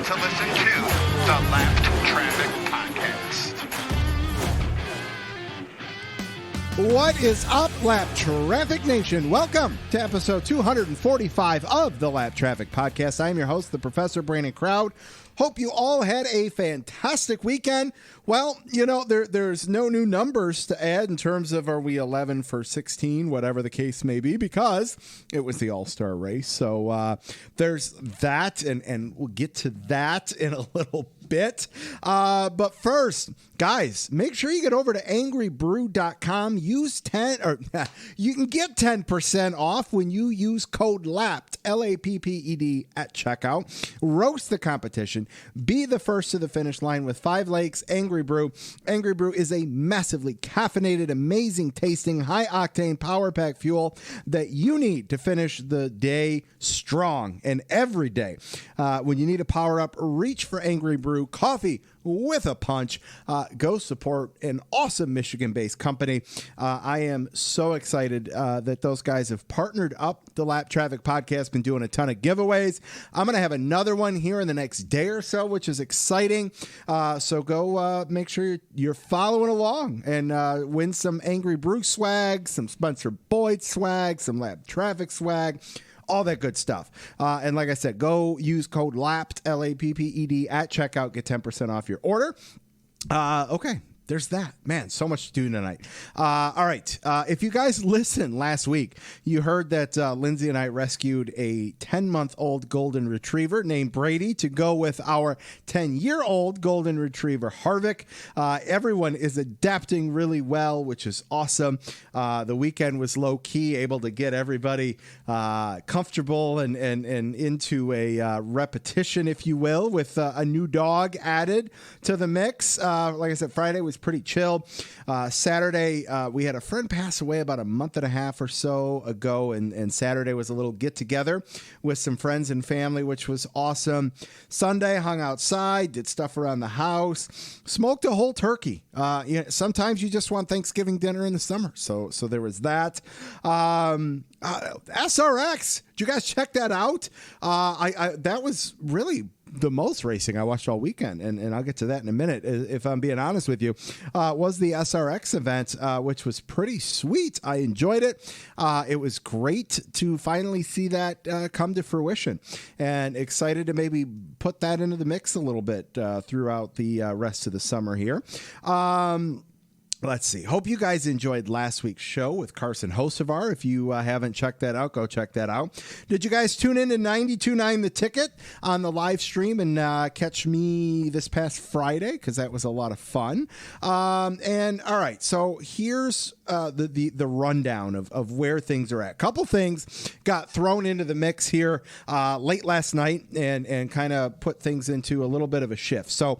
to listen to the Lapped Traffic Podcast. What is up, Lap Traffic Nation? Welcome to episode 245 of the Lap Traffic Podcast. I'm your host, the Professor Brandon Crowd. Hope you all had a fantastic weekend. Well, you know, there's no new numbers to add in terms of are we 11 for 16, whatever the case may be, because it was the All-Star race. So there's that, and we'll get to that in a little bit. But first, guys, make sure you get over to angrybrew.com. Use 10, or you can get 10% off when you use code LAPPED, LAPPED, at checkout. Roast the competition. Be the first to the finish line with 5 Lakes Angry Brew. Angry Brew is a massively caffeinated, amazing tasting, high octane power pack fuel that you need to finish the day strong. And every day, when you need a power up, reach for Angry Brew coffee with a punch. Go support an awesome Michigan-based company. I am so excited that those guys have partnered up the Lap Traffic Podcast, been doing a ton of giveaways. I'm going to have another one here in the next day or so, which is exciting. So go make sure you're following along and win some Angry Brew swag, some Spencer Boyd swag, some Lap Traffic swag, all that good stuff. And like I said, go use code LAPPED, LAPPED, at checkout. Get 10% off your order. Okay. There's that. Man, so much to do tonight. All right. If you guys listened last week, you heard that Lindsay and I rescued a 10-month-old golden retriever named Brady to go with our 10-year-old golden retriever, Harvick. Everyone is adapting really well, which is awesome. The weekend was low-key, able to get everybody comfortable and into a repetition, if you will, with a new dog added to the mix. Like I said, Friday was pretty chill. Saturday, we had a friend pass away about a month and a half or so ago, and Saturday was a little get-together with some friends and family, which was awesome. Sunday, hung outside, did stuff around the house, smoked a whole turkey. Sometimes you just want Thanksgiving dinner in the summer, so there was that. SRX, did you guys check that out? That was really the most racing I watched all weekend, and I'll get to that in a minute, if I'm being honest with you, was the SRX event, which was pretty sweet. I enjoyed it. It was great to finally see that come to fruition, and excited to maybe put that into the mix a little bit throughout the rest of the summer here. Let's see. Hope you guys enjoyed last week's show with Carson Hocevar. If you haven't checked that out, go check that out. Did you guys tune in to 92.9 The Ticket on the live stream and catch me this past Friday? Because that was a lot of fun. And all right, so here's the rundown of where things are at. Couple things got thrown into the mix here late last night and kind of put things into a little bit of a shift. So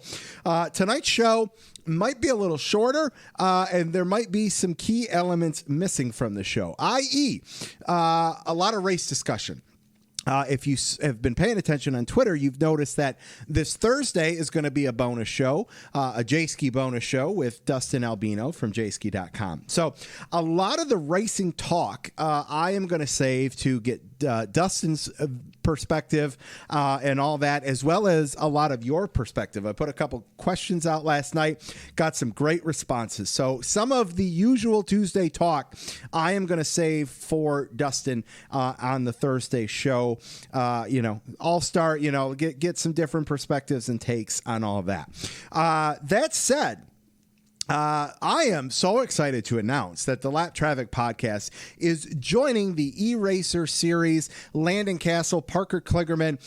tonight's show might be a little shorter, and there might be some key elements missing from the show, i.e., a lot of race discussion. If you have been paying attention on Twitter, you've noticed that this Thursday is going to be a bonus show, a J-Ski bonus show with Dustin Albino from jski.com. So a lot of the racing talk I am going to save to get Dustin's perspective and all that, as well as a lot of your perspective. I put a couple questions out last night, got some great responses. So some of the usual Tuesday talk I am going to save for Dustin on the Thursday show. All-star, get some different perspectives and takes on all of that. That said, I am so excited to announce that the Lap Traffic Podcast is joining the E-Racer series. Landon Cassill, Parker Kligerman,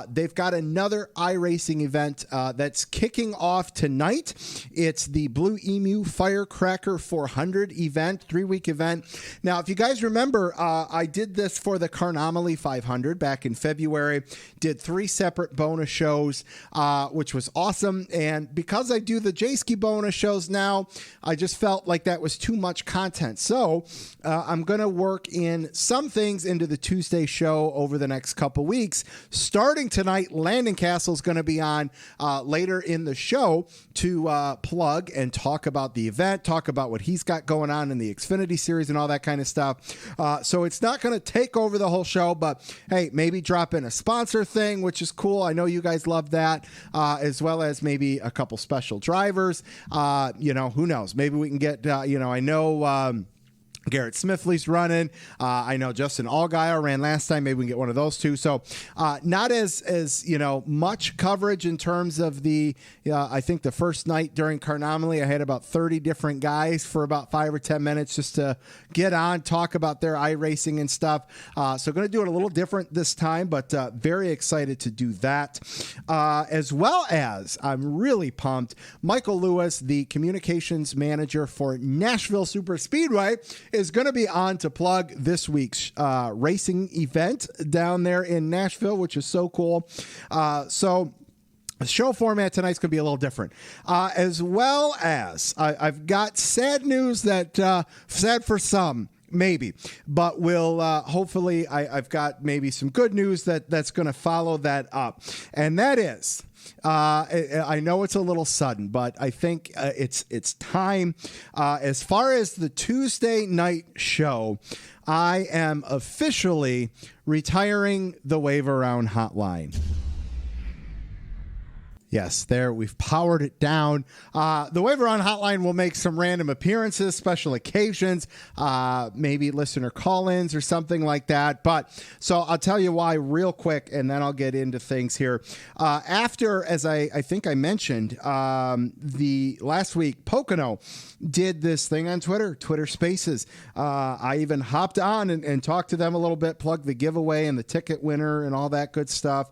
they've got another iRacing event that's kicking off tonight. It's the Blue-Emu FireCracker 400 event, 3-week event. Now, if you guys remember, I did this for the Carnomaly 500 back in February, did 3 separate bonus shows, which was awesome. And because I do the J-Ski bonus shows now, now. I just felt like that was too much content. So I'm going to work in some things into the Tuesday show over the next couple weeks. Starting tonight, Landon Cassill is going to be on later in the show to plug and talk about the event, talk about what he's got going on in the Xfinity series and all that kind of stuff. So it's not going to take over the whole show, but hey, maybe drop in a sponsor thing, which is cool. I know you guys love that, as well as maybe a couple special drivers. Who knows? Maybe we can get, I know Garrett Smithley's running. I know Justin Allgaier ran last time. Maybe we can get one of those two. So not as much coverage in terms of the, I think the first night during Carnomaly, I had about 30 different guys for about 5 or 10 minutes just to get on, talk about their iRacing and stuff. So going to do it a little different this time, but very excited to do that. As well as, I'm really pumped, Michael Lewis, the communications manager for Nashville Super Speedway, is going to be on to plug this week's racing event down there in Nashville, which is so cool. So the show format tonight's going to be a little different, as well as I've got sad news that sad for some, maybe, but we'll hopefully I've got maybe some good news that's going to follow that up, and that is I know it's a little sudden, but I think it's time. As far as the Tuesday night show, I am officially retiring the Wave Around Hotline. Yes, there, we've powered it down. The Wave Around Hotline will make some random appearances, special occasions, maybe listener call-ins or something like that. But so I'll tell you why real quick, and then I'll get into things here. After, as I think I mentioned, the last week, Pocono did this thing on Twitter Spaces. I even hopped on and talked to them a little bit, plugged the giveaway and the ticket winner and all that good stuff.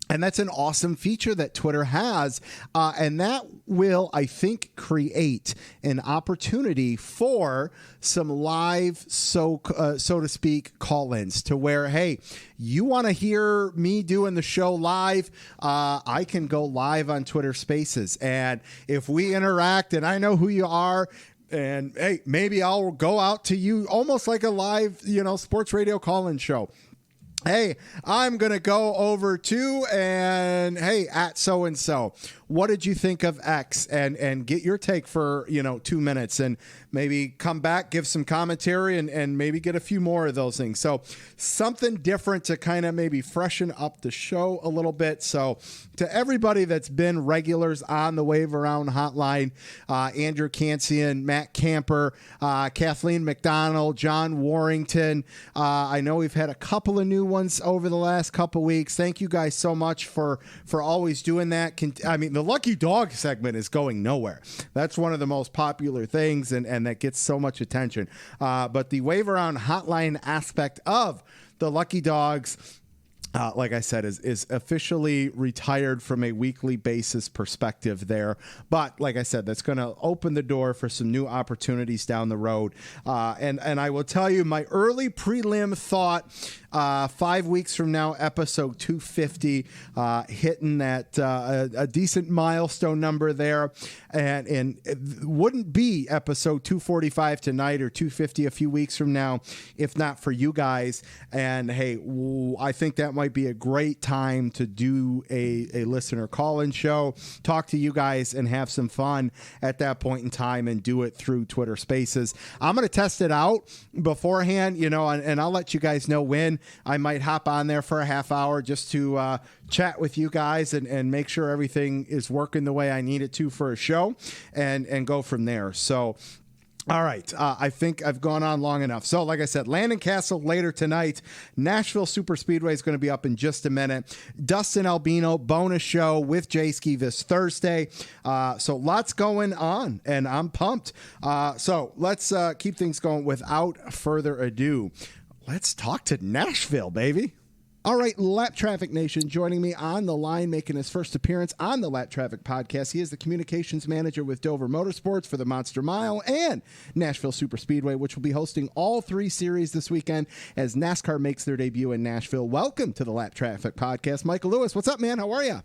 And that's an awesome feature that Twitter has. And that will, I think, create an opportunity for some live, so to speak, call-ins to where, hey, you want to hear me doing the show live? I can go live on Twitter Spaces. And if we interact and I know who you are, and hey, maybe I'll go out to you almost like a live, sports radio call-in show. Hey, I'm going to go over to and hey, at so-and-so, what did you think of X? And get your take for, 2 minutes and maybe come back, give some commentary and maybe get a few more of those things. So something different to kind of maybe freshen up the show a little bit. So to everybody that's been regulars on the Wave Around Hotline, Andrew Cansian, Matt Camper, Kathleen McDonald, John Warrington. I know we've had a couple of new ones over the last couple weeks. Thank you guys so much for always doing that. The Lucky Dog segment is going nowhere. That's one of the most popular things, and that gets so much attention. But the Wave Around Hotline aspect of the Lucky Dogs, like I said, is officially retired from a weekly basis perspective there. But like I said, that's going to open the door for some new opportunities down the road. And I will tell you my early prelim thought, 5 weeks from now, episode 250, hitting that a decent milestone number there. And it wouldn't be episode 245 tonight or 250 a few weeks from now, if not for you guys. And hey, I think that might be a great time to do a listener call-in show, talk to you guys and have some fun at that point in time and do it through Twitter Spaces. I'm going to test it out beforehand, and I'll let you guys know when. I might hop on there for a half hour just to chat with you guys and make sure everything is working the way I need it to for a show and go from there. So all right. I think I've gone on long enough. So like I said, Landon Cassill later tonight. Nashville Super Speedway is going to be up in just a minute. Dustin Albino bonus show with J-Ski this Thursday. So lots going on, and I'm pumped. So let's keep things going without further ado. Let's talk to Nashville, baby. All right, Lap Traffic Nation, joining me on the line, making his first appearance on the Lap Traffic podcast. He is the communications manager with Dover Motorsports for the Monster Mile and Nashville Super Speedway, which will be hosting all three series this weekend as NASCAR makes their debut in Nashville. Welcome to the Lap Traffic podcast, Michael Lewis. What's up, man? How are you?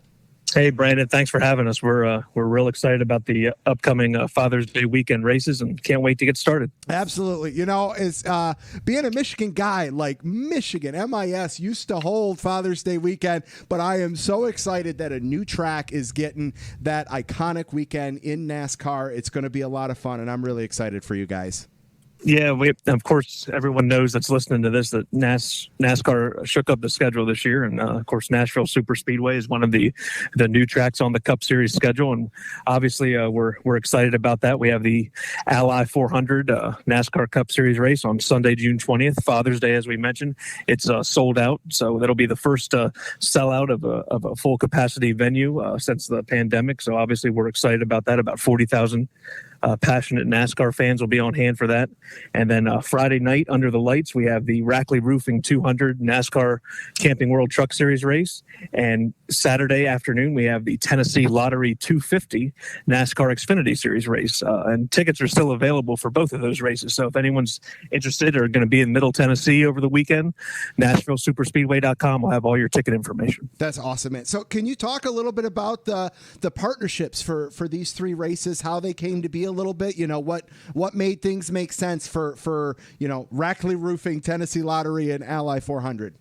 Hey, Brandon, thanks for having us. We're real excited about the upcoming Father's Day weekend races and can't wait to get started. Absolutely. As being a Michigan guy, like Michigan, MIS used to hold Father's Day weekend, but I am so excited that a new track is getting that iconic weekend in NASCAR. It's going to be a lot of fun, and I'm really excited for you guys. Yeah, of course, everyone knows that's listening to this that NASCAR shook up the schedule this year. And, of course, Nashville Super Speedway is one of the new tracks on the Cup Series schedule. And obviously, we're excited about that. We have the Ally 400 NASCAR Cup Series race on Sunday, June 20th, Father's Day, as we mentioned. It's sold out. So that'll be the first sellout of a full capacity venue since the pandemic. So obviously, we're excited about that. About 40,000 passionate NASCAR fans will be on hand for that. And then Friday night under the lights, we have the Rackley Roofing 200 NASCAR Camping World Truck Series race. And Saturday afternoon, we have the Tennessee Lottery 250 NASCAR Xfinity Series race. And tickets are still available for both of those races. So if anyone's interested or going to be in Middle Tennessee over the weekend, NashvilleSuperspeedway.com will have all your ticket information. That's awesome, man. So can you talk a little bit about the partnerships for these three races, how they came to be a little bit, what made things make sense for Rackley Roofing, Tennessee Lottery, and Ally 400?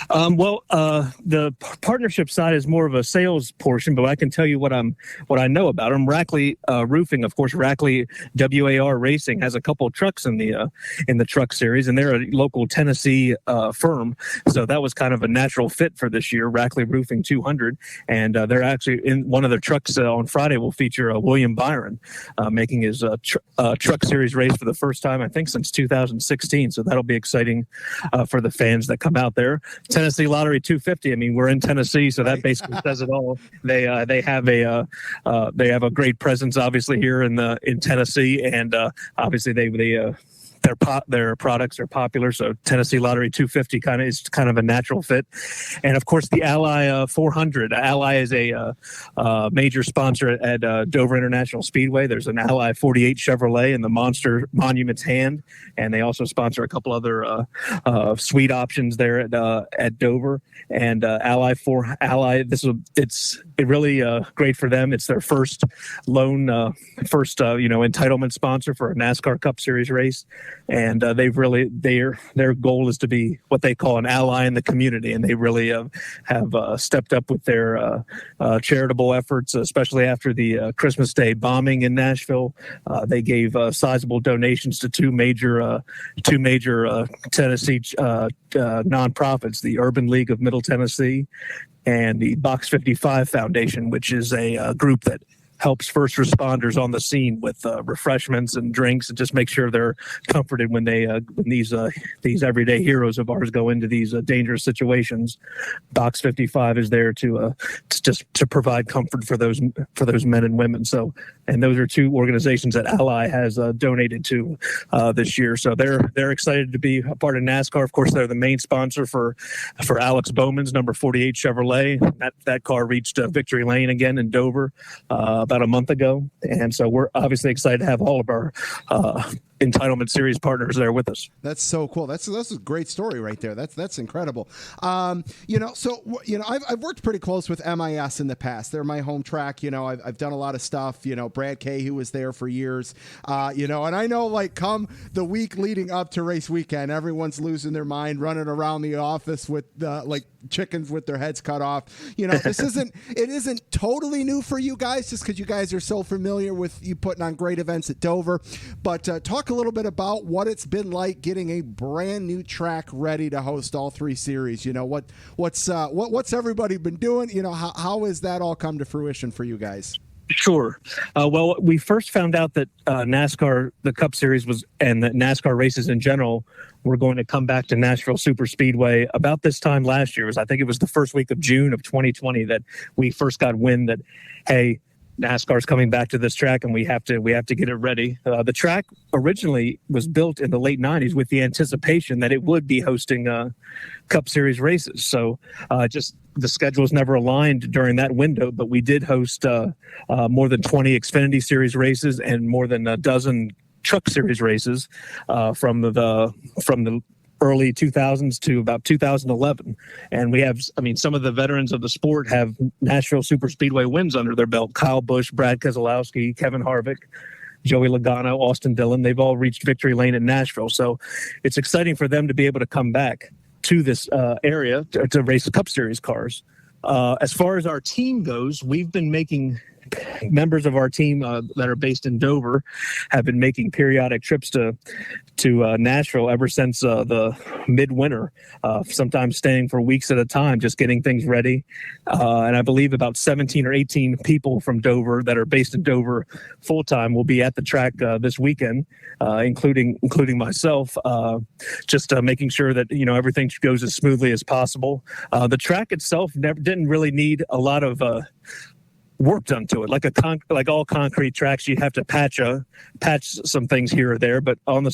The partnership side is more of a sales portion, but I can tell you what I know about them. Rackley Roofing, of course, Rackley WAR Racing has a couple of trucks in the truck series, and they're a local Tennessee firm, so that was kind of a natural fit for this year. Rackley Roofing 200, and they're actually in one of their trucks on Friday will feature William Byron making his truck series race for the first time, I think, since 2016. So that'll be exciting for the fans that come out there. Tennessee Lottery 250. I mean, we're in Tennessee, so that basically says it all. They have a great presence, obviously, here in Tennessee, and obviously their products are popular. So Tennessee Lottery 250 is kind of a natural fit. And of course, the Ally 400. Ally is a major sponsor at Dover International Speedway. There's an Ally 48 Chevrolet in the Monster Monument's hand, and they also sponsor a couple other suite options there at Dover. And Ally it's really great for them. It's their first entitlement sponsor for a NASCAR Cup Series race. And their goal is to be what they call an ally in the community, and they really have stepped up with their charitable efforts, especially after the Christmas Day bombing in Nashville. They gave sizable donations to two major Tennessee nonprofits, the Urban League of Middle Tennessee and the Box 55 Foundation, which is a group that helps first responders on the scene with refreshments and drinks, and just make sure they're comforted when these everyday heroes of ours go into these dangerous situations. Box 55 is there to provide comfort for those men and women. So, and those are two organizations that Ally has donated to this year. So they're excited to be a part of NASCAR. Of course, they're the main sponsor for Alex Bowman's number 48 Chevrolet. That car reached victory lane again in Dover about a month ago, and so we're obviously excited to have all of our entitlement series partners there with us. That's so cool. That's a great story right there. That's incredible. I've worked pretty close with MIS in the past. They're my home track. I've done a lot of stuff. Brad Kay, who was there for years. And I know, come the week leading up to race weekend, everyone's losing their mind, running around the office with chickens with their heads cut off. It isn't totally new for you guys, just because you guys are so familiar with you putting on great events at Dover. But talk a little bit about what it's been like getting a brand new track ready to host all three series. What's everybody been doing? How has that all come to fruition for you guys? Sure. Well, we first found out that NASCAR, the Cup Series and the NASCAR races in general were going to come back to Nashville Super Speedway about this time last year. I think it was the first week of June of 2020 that we first got wind that, hey, NASCAR's coming back to this track, and we have to get it ready. The track originally was built in the late 90s with the anticipation that it would be hosting Cup Series races. So just the schedules never aligned during that window, but we did host more than 20 Xfinity Series races and more than a dozen Truck Series races from the early 2000s to about 2011. And we have, I mean, some of the veterans of the sport have Nashville Super Speedway wins under their belt. Kyle Busch, Brad Keselowski, Kevin Harvick, Joey Logano, Austin Dillon. They've all reached victory lane in Nashville. So it's exciting for them to be able to come back to this area to race the Cup Series cars. As far as our team goes, we've been making members of our team that are based in Dover have been making periodic trips to Nashville ever since the midwinter, sometimes staying for weeks at a time, just getting things ready. And I believe about 17 or 18 people from Dover that are based in Dover full time will be at the track this weekend, including myself, just making sure that everything goes as smoothly as possible. The track itself didn't really need a lot of work done to it. Like all concrete tracks, you have to patch some things here or there. But on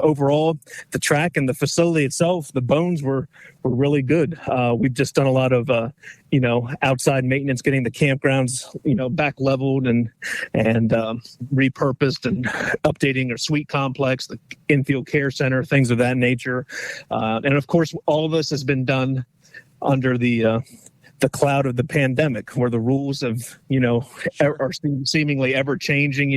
overall, the track and the facility itself, the bones were really good. We've just done a lot of outside maintenance, getting the campgrounds back leveled and repurposed, and updating our suite complex, the infield care center, things of that nature. And of course, all of this has been done under the cloud of the pandemic, where the rules of are seemingly ever changing,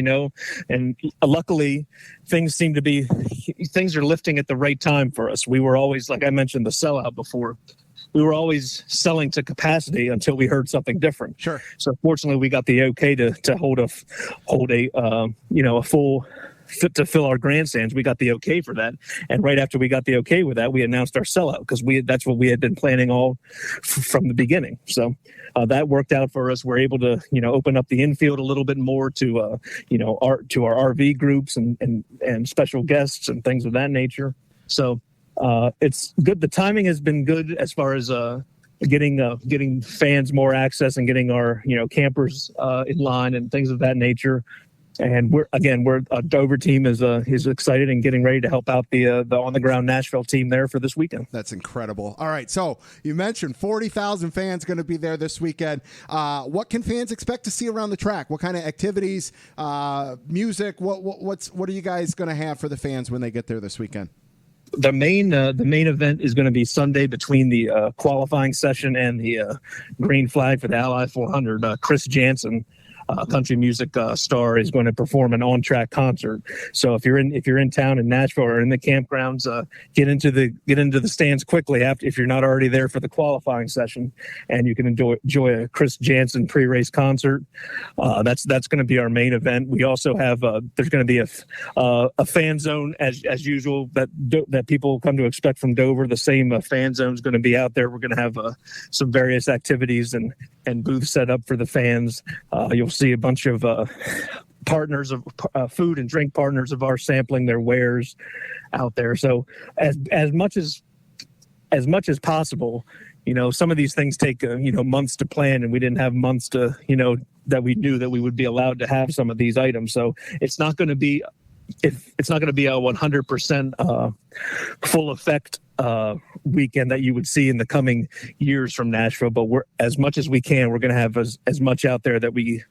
and luckily things are lifting at the right time for us. We were always, like I mentioned, the sellout before. We were always selling to capacity until we heard something different. Sure. So fortunately, we got the okay to hold a full fit to fill our grandstands. We got the okay for that, and right after we got the okay with that, we announced our sellout, because that's what we had been planning all from the beginning. So that worked out for us. We're able to open up the infield a little bit more to our RV groups and special guests and things of that nature. So it's good. The timing has been good as far as getting fans more access and getting our campers in line and things of that nature. And we're Dover team is excited and getting ready to help out the on the ground Nashville team there for this weekend. That's incredible. All right, so you mentioned 40,000 fans going to be there this weekend. What can fans expect to see around the track? What kind of activities, music? What are you guys going to have for the fans when they get there this weekend? The main event is going to be Sunday between the qualifying session and the green flag for the Ally 400. Chris Jansen, country music star, is going to perform an on-track concert. So if you're in town in Nashville or in the campgrounds, get into the stands quickly if you're not already there for the qualifying session, and you can enjoy a Chris Jansen pre-race concert. That's going to be our main event. We also have there's going to be a fan zone as usual that people come to expect from Dover. The same fan zone is going to be out there. We're going to have some various activities and booths set up for the fans. You'll see a bunch of partners of food and drink partners of ours sampling their wares out there. So as much as possible, some of these things take months to plan, and we didn't have months to that we knew that we would be allowed to have some of these items. So it's not going to be a 100% full effect weekend that you would see in the coming years from Nashville, but as much as we can, we're going to have as much out there that we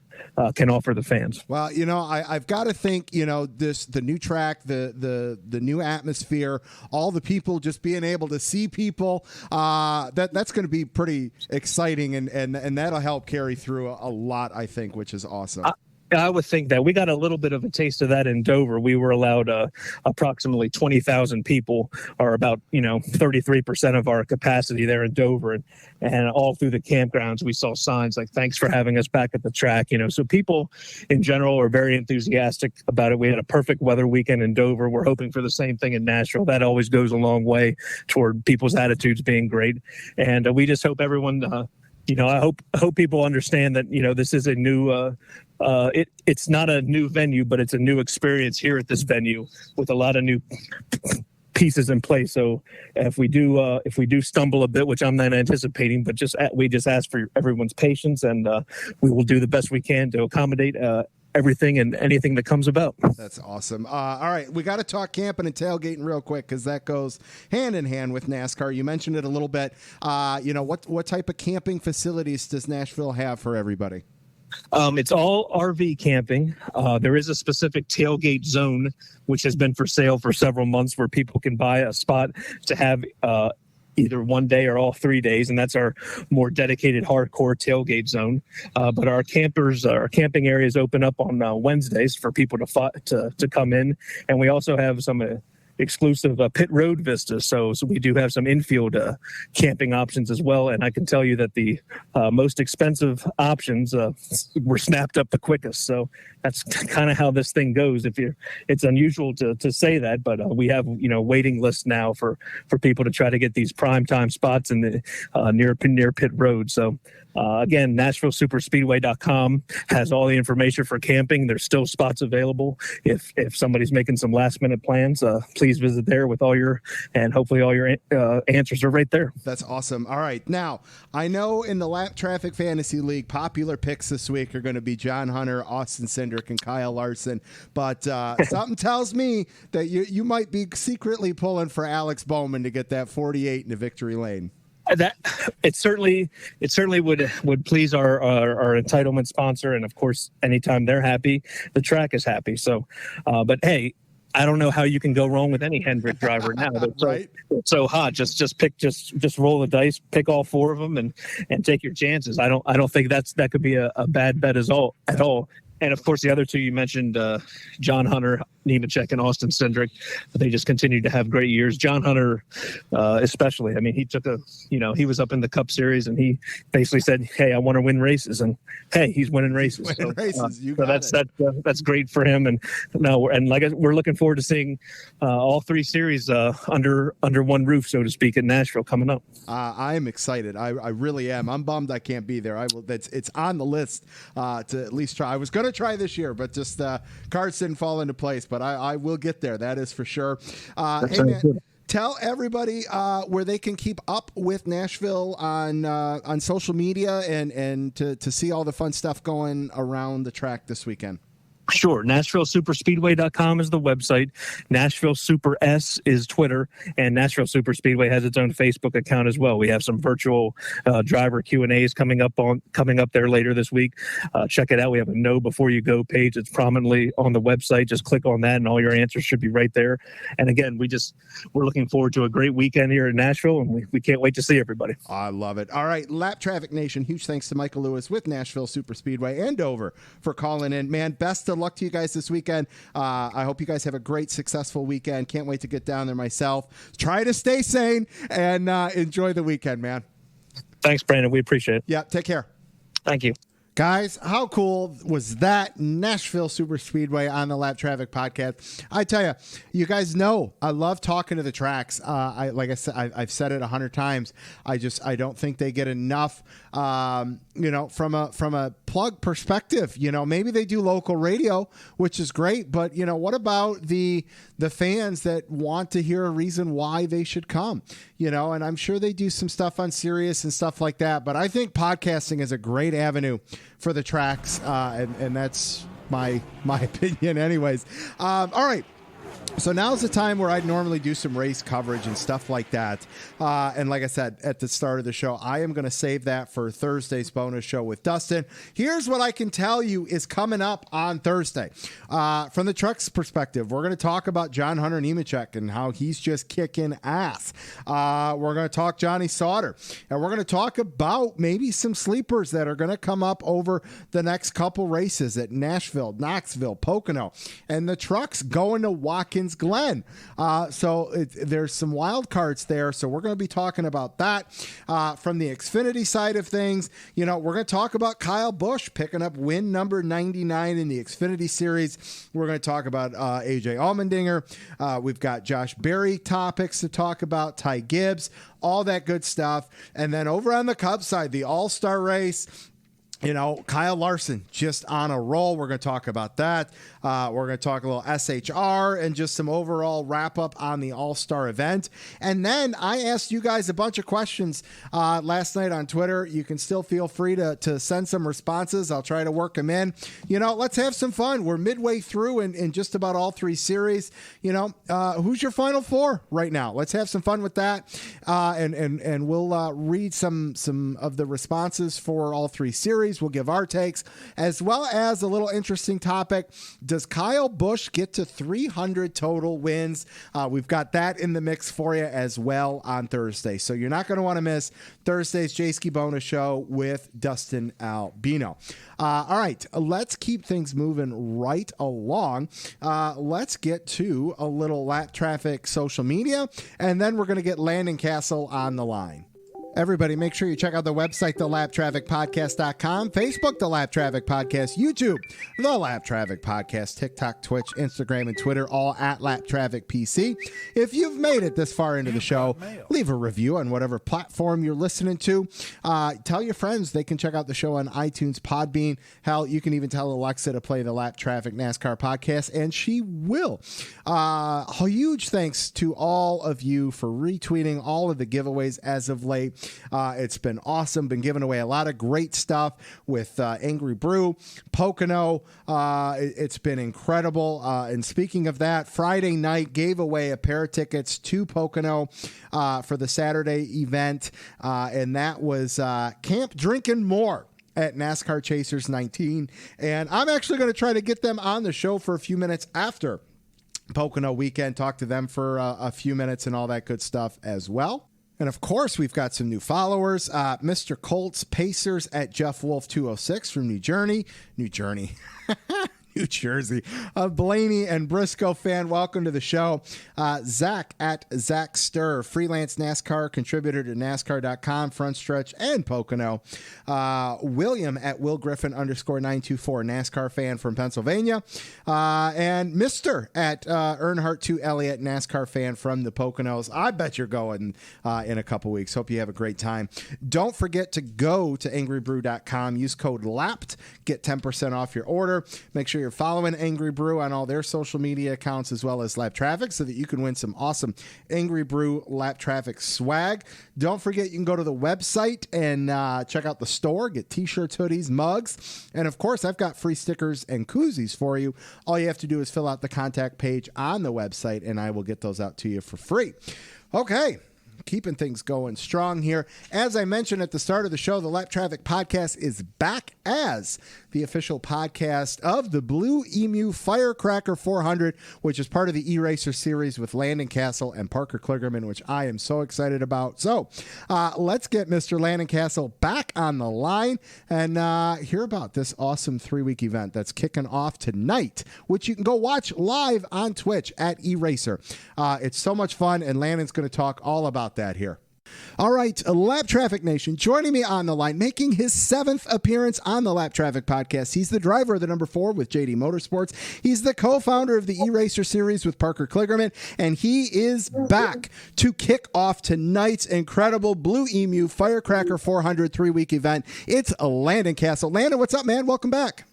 can offer the fans. Well, I've got to think, the new track, the new atmosphere, all the people, just being able to see people, that's going to be pretty exciting, and that'll help carry through a lot, I think, which is awesome. I would think that we got a little bit of a taste of that in Dover. We were allowed approximately 20,000 people, or about 33% of our capacity there in Dover, and all through the campgrounds we saw signs like "Thanks for having us back at the track." So people in general are very enthusiastic about it. We had a perfect weather weekend in Dover. We're hoping for the same thing in Nashville. That always goes a long way toward people's attitudes being great, and we just hope everyone. I hope people understand that this is a new. It's not a new venue, but it's a new experience here at this venue with a lot of new pieces in place. So if we do stumble a bit, which I'm not anticipating, but we just ask for everyone's patience, and we will do the best we can to accommodate everything and anything that comes about. That's awesome. All right, we got to talk camping and tailgating real quick, because that goes hand in hand with NASCAR. You mentioned it a little bit. What type of camping facilities does Nashville have for everybody? It's all RV camping. There is a specific tailgate zone, which has been for sale for several months, where people can buy a spot to have either one day or all 3 days, and that's our more dedicated hardcore tailgate zone. But our camping areas open up on Wednesdays for people to come in, and we also have some exclusive pit road vistas. So we do have some infield camping options as well. And I can tell you that the most expensive options were snapped up the quickest. So that's kind of how this thing goes. It's unusual to say that, but we have, waiting lists now for people to try to get these prime time spots in the near pit road. So again, NashvilleSuperSpeedway.com has all the information for camping. There's still spots available. If somebody's making some last minute plans, please visit there with and hopefully all your answers are right there. That's awesome. All right. Now, I know in the Lap Traffic Fantasy League, popular picks this week are going to be John Hunter, Austin Cindric, and Kyle Larson. But something tells me that you might be secretly pulling for Alex Bowman to get that 48 in the victory lane. That it certainly would please our entitlement sponsor, and of course, anytime they're happy, the track is happy. So, but hey, I don't know how you can go wrong with any Hendrick driver now. They're so hot. Just roll the dice, pick all four of them, and take your chances. I don't think that could be a bad bet at all. And of course, the other two you mentioned, John Hunter, Nemechek, and Austin Cindric, they just continue to have great years. John Hunter, especially. I mean, he took he was up in the Cup Series, and he basically said, "Hey, I want to win races," and hey, he's winning races. That's great for him. And we're looking forward to seeing all three series under one roof, so to speak, in Nashville coming up. I am excited. I really am. I'm bummed I can't be there. It's on the list to at least try. I was going to try this year, but just cards didn't fall into place. But I will get there. That is for sure. Hey, man, tell everybody where they can keep up with Nashville on social media and to see all the fun stuff going around the track this weekend. Sure. NashvilleSuperSpeedway.com is the website. Nashville Super S is Twitter, and Nashville Super Speedway has its own Facebook account as well. We have some virtual driver Q&As coming up there later this week. Check it out. We have a Know Before You Go page. It's prominently on the website. Just click on that, and all your answers should be right there. And again, we're looking forward to a great weekend here in Nashville, and we can't wait to see everybody. I love it. All right, Lap Traffic Nation, huge thanks to Michael Lewis with Nashville Super Speedway and Dover for calling in. Man, best of luck to you guys this weekend. I hope you guys have a great, successful weekend. Can't wait to get down there myself. Try to stay sane and enjoy the weekend, man. Thanks, Brandon. We appreciate it. Yeah, take care. Thank you. Guys, how cool was that? Nashville Super Speedway on the Lap Traffic Podcast. I tell you, you guys know I love talking to the tracks. Like I said, I've said it 100 times. I don't think they get enough. From a plug perspective. Maybe they do local radio, which is great. But what about the fans that want to hear a reason why they should come? And I'm sure they do some stuff on Sirius and stuff like that. But I think podcasting is a great avenue for the tracks, and that's my opinion anyways. All right. So now's the time where I'd normally do some race coverage and stuff like that. And like I said at the start of the show, I am going to save that for Thursday's bonus show with Dustin. Here's what I can tell you is coming up on Thursday. From the truck's perspective, we're going to talk about John Hunter Nemechek and how he's just kicking ass. We're going to talk Johnny Sauter. And we're going to talk about maybe some sleepers that are going to come up over the next couple races at Nashville, Knoxville, Pocono. And the truck's going to Watkins Glen. So there's some wild cards there. So we're going to be talking about that. From the Xfinity side of things, we're going to talk about Kyle Busch picking up win number 99 in the Xfinity Series. We're going to talk about AJ Allmendinger. We've got Josh Berry topics to talk about, Ty Gibbs, all that good stuff. And then over on the Cub side, the All-Star race, Kyle Larson just on a roll. We're going to talk about that. We're going to talk a little SHR and just some overall wrap up on the All-Star event. And then I asked you guys a bunch of questions last night on Twitter. You can still feel free to send some responses. I'll try to work them in. Let's have some fun. We're midway through in just about all three series. Who's your final four right now? Let's have some fun with that. And we'll read some of the responses for all three series. series. We'll give our takes, as well as a little interesting topic. Does Kyle Busch get to 300 total wins? We've got that in the mix for you as well on Thursday. So you're not going to want to miss Thursday's Jayski Bonus Show with Dustin Albino. All right, let's keep things moving right along. Let's get to a little lap traffic social media, and then we're going to get Landon Cassill on the line. Everybody, make sure you check out the website, thelaptrafficpodcast.com, Facebook, The Lap Traffic Podcast, YouTube, The Lap Traffic Podcast, TikTok, Twitch, Instagram, and Twitter, all at Lap Traffic PC. If you've made it this far into the show, leave a review on whatever platform you're listening to. Tell your friends they can check out the show on iTunes, Podbean. Hell, you can even tell Alexa to play the Lap Traffic NASCAR podcast, and she will. A huge thanks to all of you for retweeting all of the giveaways as of late. It's been awesome. Been giving away a lot of great stuff with Angry Brew, Pocono. It's been incredible. And speaking of that, Friday night gave away a pair of tickets to Pocono for the Saturday event. And that was Camp Drinkin' More at NASCAR Chasers 19. And I'm actually going to try to get them on the show for a few minutes after Pocono weekend, talk to them for a few minutes and all that good stuff as well. And of course, we've got some new followers. Mr. Colts Pacers at Jeff Wolf 206 from New Jersey. New Jersey. Blaney and Briscoe fan, welcome to the show. Zach at Zach Stir, freelance NASCAR contributor to NASCAR.com, Front Stretch, and Pocono. William at Will Griffin _924, NASCAR fan from Pennsylvania. And Mr. at Earnhardt 2 Elliott, NASCAR fan from the Poconos. I bet you're going in a couple weeks. Hope you have a great time. Don't forget to go to angrybrew.com. Use code LAPT. Get 10% off your order. Make sure you're following Angry Brew on all their social media accounts as well as Lap Traffic so that you can win some awesome Angry Brew Lap Traffic swag. Don't forget you can go to the website and check out the store, get t-shirts, hoodies, mugs, and of course I've got free stickers and koozies for you. All you have to do is fill out the contact page on the website and I will get those out to you for free. Okay. Keeping things going strong here. As I mentioned at the start of the show, the Lap Traffic Podcast is back as the official podcast of the Blue-Emu FireCracker 400, which is part of the E-Racer series with Landon Cassill and Parker Kligerman, which I am so excited about. So let's get Mr. Landon Cassill back on the line and hear about this awesome 3-week event that's kicking off tonight, which you can go watch live on Twitch at E-Racer. It's so much fun, and Landon's going to talk all about that here. All right, Lap Traffic Nation, joining me on the line, making his 7th appearance on the Lap Traffic Podcast. He's the driver of the number 4 with JD Motorsports. He's the co-founder of the E-Racer series with Parker Kligerman, and he is back to kick off tonight's incredible Blue-Emu FireCracker 400 3-week event. It's Landon Cassill. Landon, what's up, man? Welcome back.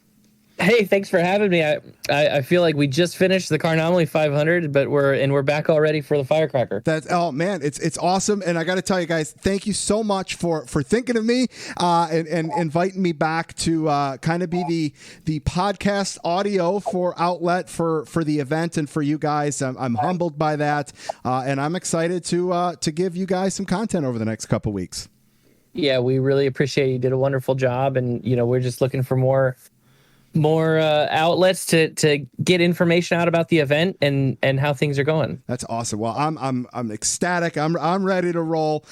Hey, thanks for having me. I feel like we just finished the Car Anomaly 500, but we're back already for the FireCracker. Oh man, it's awesome, and I got to tell you guys, thank you so much for thinking of me and inviting me back to kind of be the podcast audio for outlet for the event and for you guys. I'm humbled by that, and I'm excited to give you guys some content over the next couple weeks. Yeah, we really appreciate it. You did a wonderful job, and we're just looking for more outlets to get information out about the event and how things are going. That's awesome. Well, I'm ecstatic. I'm ready to roll.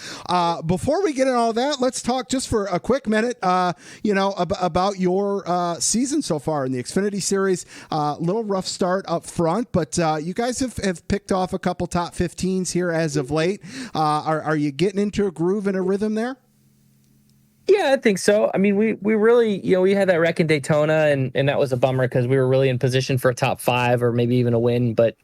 Before we get into all that, let's talk just for a quick minute, about your season so far in the Xfinity Series. Little rough start up front, but you guys have picked off a couple top 15s here as of late. Are you getting into a groove and a rhythm there? Yeah, I think so. I mean, we really, we had that wreck in Daytona, and that was a bummer because we were really in position for a top 5 or maybe even a win, but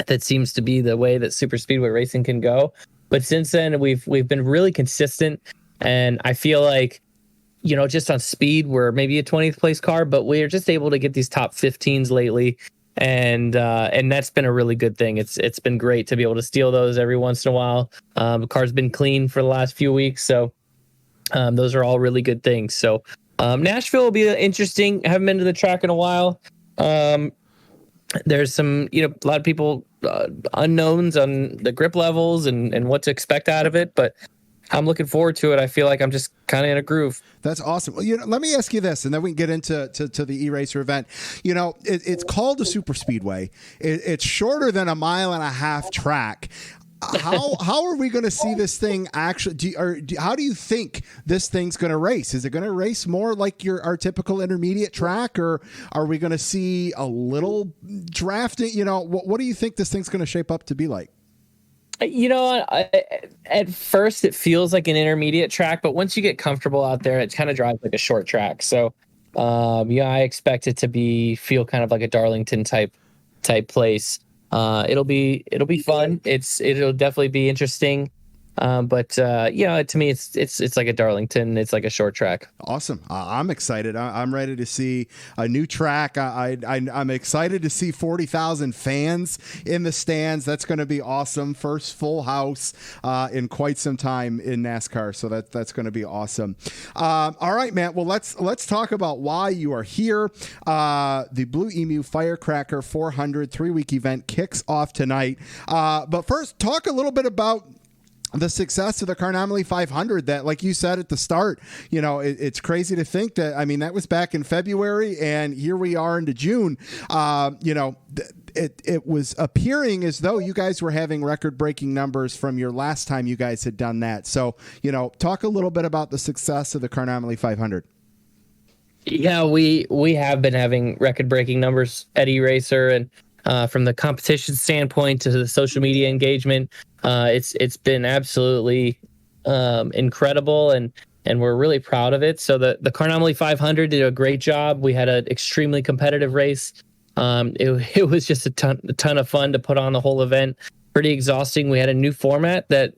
that seems to be the way that super speedway racing can go. But since then, we've been really consistent, and I feel like, just on speed, we're maybe a 20th place car, but we're just able to get these top 15s lately, and that's been a really good thing. It's been great to be able to steal those every once in a while. The car's been clean for the last few weeks, so those are all really good things. So Nashville will be interesting. I haven't been to the track in a while. There's some, a lot of people unknowns on the grip levels and what to expect out of it. But I'm looking forward to it. I feel like I'm just kind of in a groove. That's awesome. Well, let me ask you this, and then we can get into the e-racer event. It's called the Super Speedway. It's shorter than a 1.5 mile track. How are we going to see this thing actually? How do you think this thing's going to race? Is it going to race more like our typical intermediate track, or are we going to see a little drafting? What do you think this thing's going to shape up to be like? At first it feels like an intermediate track, but once you get comfortable out there, it kind of drives like a short track. So, I expect it to feel kind of like a Darlington type place. It'll be fun. It'll definitely be interesting. But to me, it's like a Darlington. It's like a short track. Awesome. I'm excited. I'm ready to see a new track. I'm excited to see 40,000 fans in the stands. That's going to be awesome. First full house in quite some time in NASCAR. So that's going to be awesome. All right, man. Well, let's talk about why you are here. The Blue-Emu FireCracker 400 3-week event kicks off tonight. But first, talk a little bit about the success of the Carnomaly 500 that, like you said at the start, it's crazy to think that, that was back in February and here we are into June. It was appearing as though you guys were having record-breaking numbers from your last time you guys had done that. So, talk a little bit about the success of the Carnomaly 500. Yeah, we have been having record-breaking numbers at E-Racer, and from the competition standpoint to the social media engagement, it's been absolutely incredible, and we're really proud of it. So the Carnomaly 500 did a great job. We had an extremely competitive race. It was just a ton of fun to put on the whole event. Pretty exhausting. We had a new format that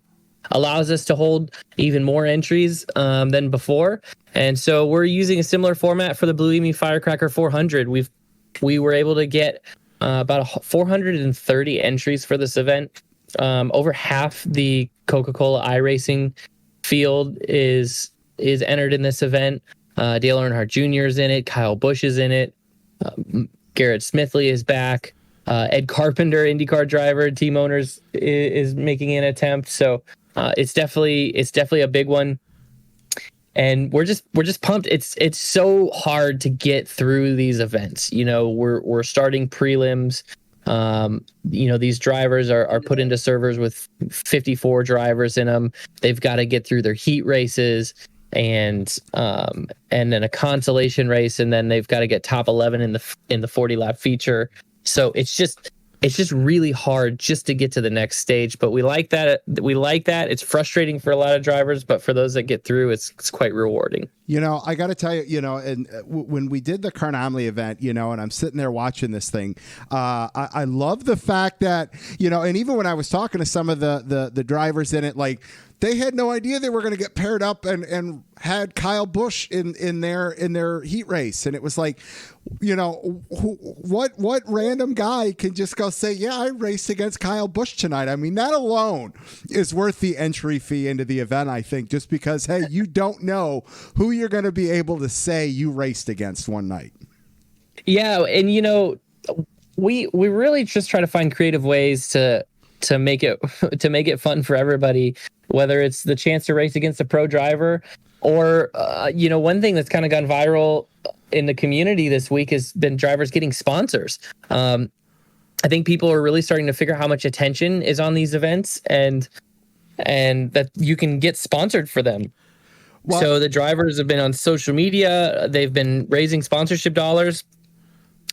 allows us to hold even more entries than before, and so we're using a similar format for the Blue-Emu FireCracker 400. We were able to get about 430 entries for this event. Over half the Coca-Cola iRacing field is entered in this event. Dale Earnhardt Jr. is in it. Kyle Busch is in it. Garrett Smithley is back. Ed Carpenter, IndyCar driver, team owners, is making an attempt. So it's definitely a big one. And we're just pumped. It's so hard to get through these events. We're starting prelims. These drivers are put into servers with 54 drivers in them. They've got to get through their heat races and then a consolation race, and then they've got to get top 11 in the 40 lap feature. So it's just really hard just to get to the next stage, but we like that. It's frustrating for a lot of drivers, but for those that get through, it's quite rewarding. I got to tell you, and when we did the Carnomaly event, and I'm sitting there watching this thing, I love the fact that, and even when I was talking to some of the drivers in it, like, they had no idea they were going to get paired up and had Kyle Busch in their heat race. And it was like, what random guy can just go say, yeah, I raced against Kyle Busch tonight. That alone is worth the entry fee into the event, I think, just because, hey, you don't know who you're going to be able to say you raced against one night. Yeah. And, we really just try to find creative ways to make it fun for everybody, whether it's the chance to race against a pro driver or, one thing that's kind of gone viral in the community this week has been drivers getting sponsors. I think people are really starting to figure out how much attention is on these events and that you can get sponsored for them. Well, so the drivers have been on social media. They've been raising sponsorship dollars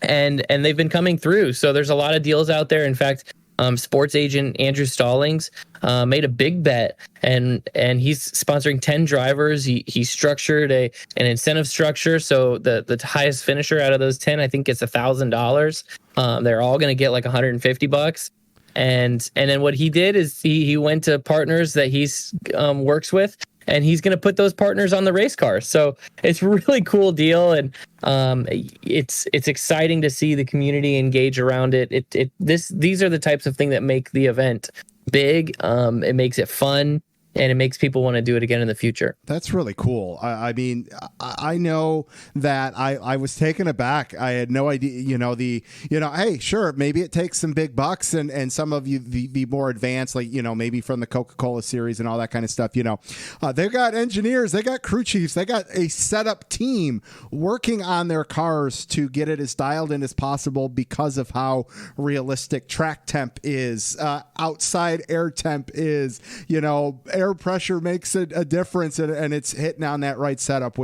and they've been coming through. So there's a lot of deals out there. In fact, sports agent Andrew Stallings made a big bet and he's sponsoring 10 drivers. He structured an incentive structure. So the highest finisher out of those 10, I think, gets $1,000. They're all going to get like $150. And then what he did is he went to partners that he's works with, and he's going to put those partners on the race car. So it's a really cool deal. And it's exciting to see the community engage around it. These are the types of things that make the event big. It makes it fun. and it makes people want to do it again in the future. That's really cool. I mean, I know that I was taken aback. I had no idea, hey, sure, maybe it takes some big bucks and some of you the more advanced, like, maybe from the Coca-Cola series and all that kind of stuff, they've got engineers, they got crew chiefs, they got a setup team working on their cars to get it as dialed in as possible because of how realistic track temp is, outside air temp is, air pressure makes a difference, and it's hitting on that right setup,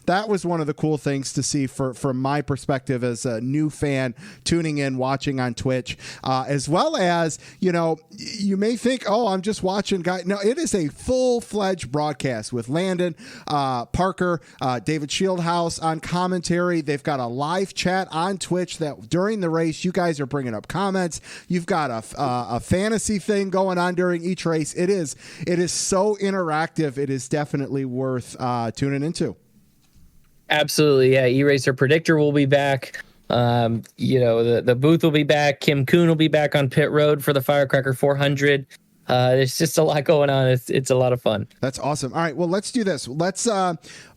that was one of the cool things to see from my perspective as a new fan tuning in, watching on Twitch, as well as, you may think, oh, I'm just watching guys. No, it is a full-fledged broadcast with Landon, Parker, David Shieldhouse on commentary. They've got a live chat on Twitch that during the race, you guys are bringing up comments. You've got a fantasy thing going on during each race. It is so interactive. It is definitely worth tuning into. Absolutely. Yeah. E-Racer Predictor will be back. The booth will be back. Kim Kuhn will be back on pit road for the FireCracker 400. There's just a lot going on. It's a lot of fun. That's awesome. All right. Well, let's do this. Let's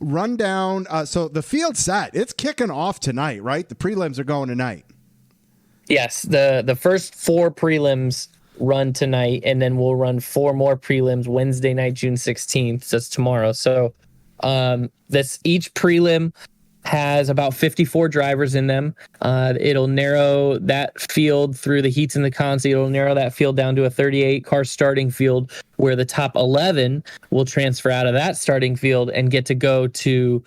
run down. So the field set, it's kicking off tonight, right? The prelims are going tonight. Yes. The first 4 prelims run tonight, and then we'll run 4 more prelims Wednesday night, June 16th. So it's tomorrow. So each prelim has about 54 drivers in them. It'll narrow that field through the heats and the cons. It'll narrow that field down to a 38 car starting field, where the top 11 will transfer out of that starting field and get to go to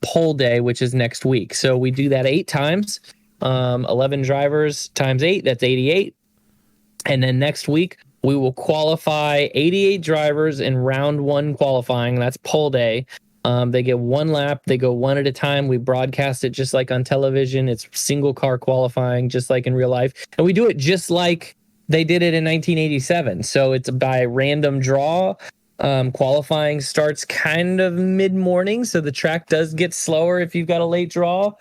pole day, which is next week. So we do that 8 times, 11 drivers times 8, that's 88. And then next week, we will qualify 88 drivers in round 1 qualifying. That's pole day. They get 1 lap. They go 1 at a time. We broadcast it just like on television. It's single car qualifying, just like in real life. And we do it just like they did it in 1987. So it's by random draw. Qualifying starts kind of mid-morning, so the track does get slower if you've got a late draw.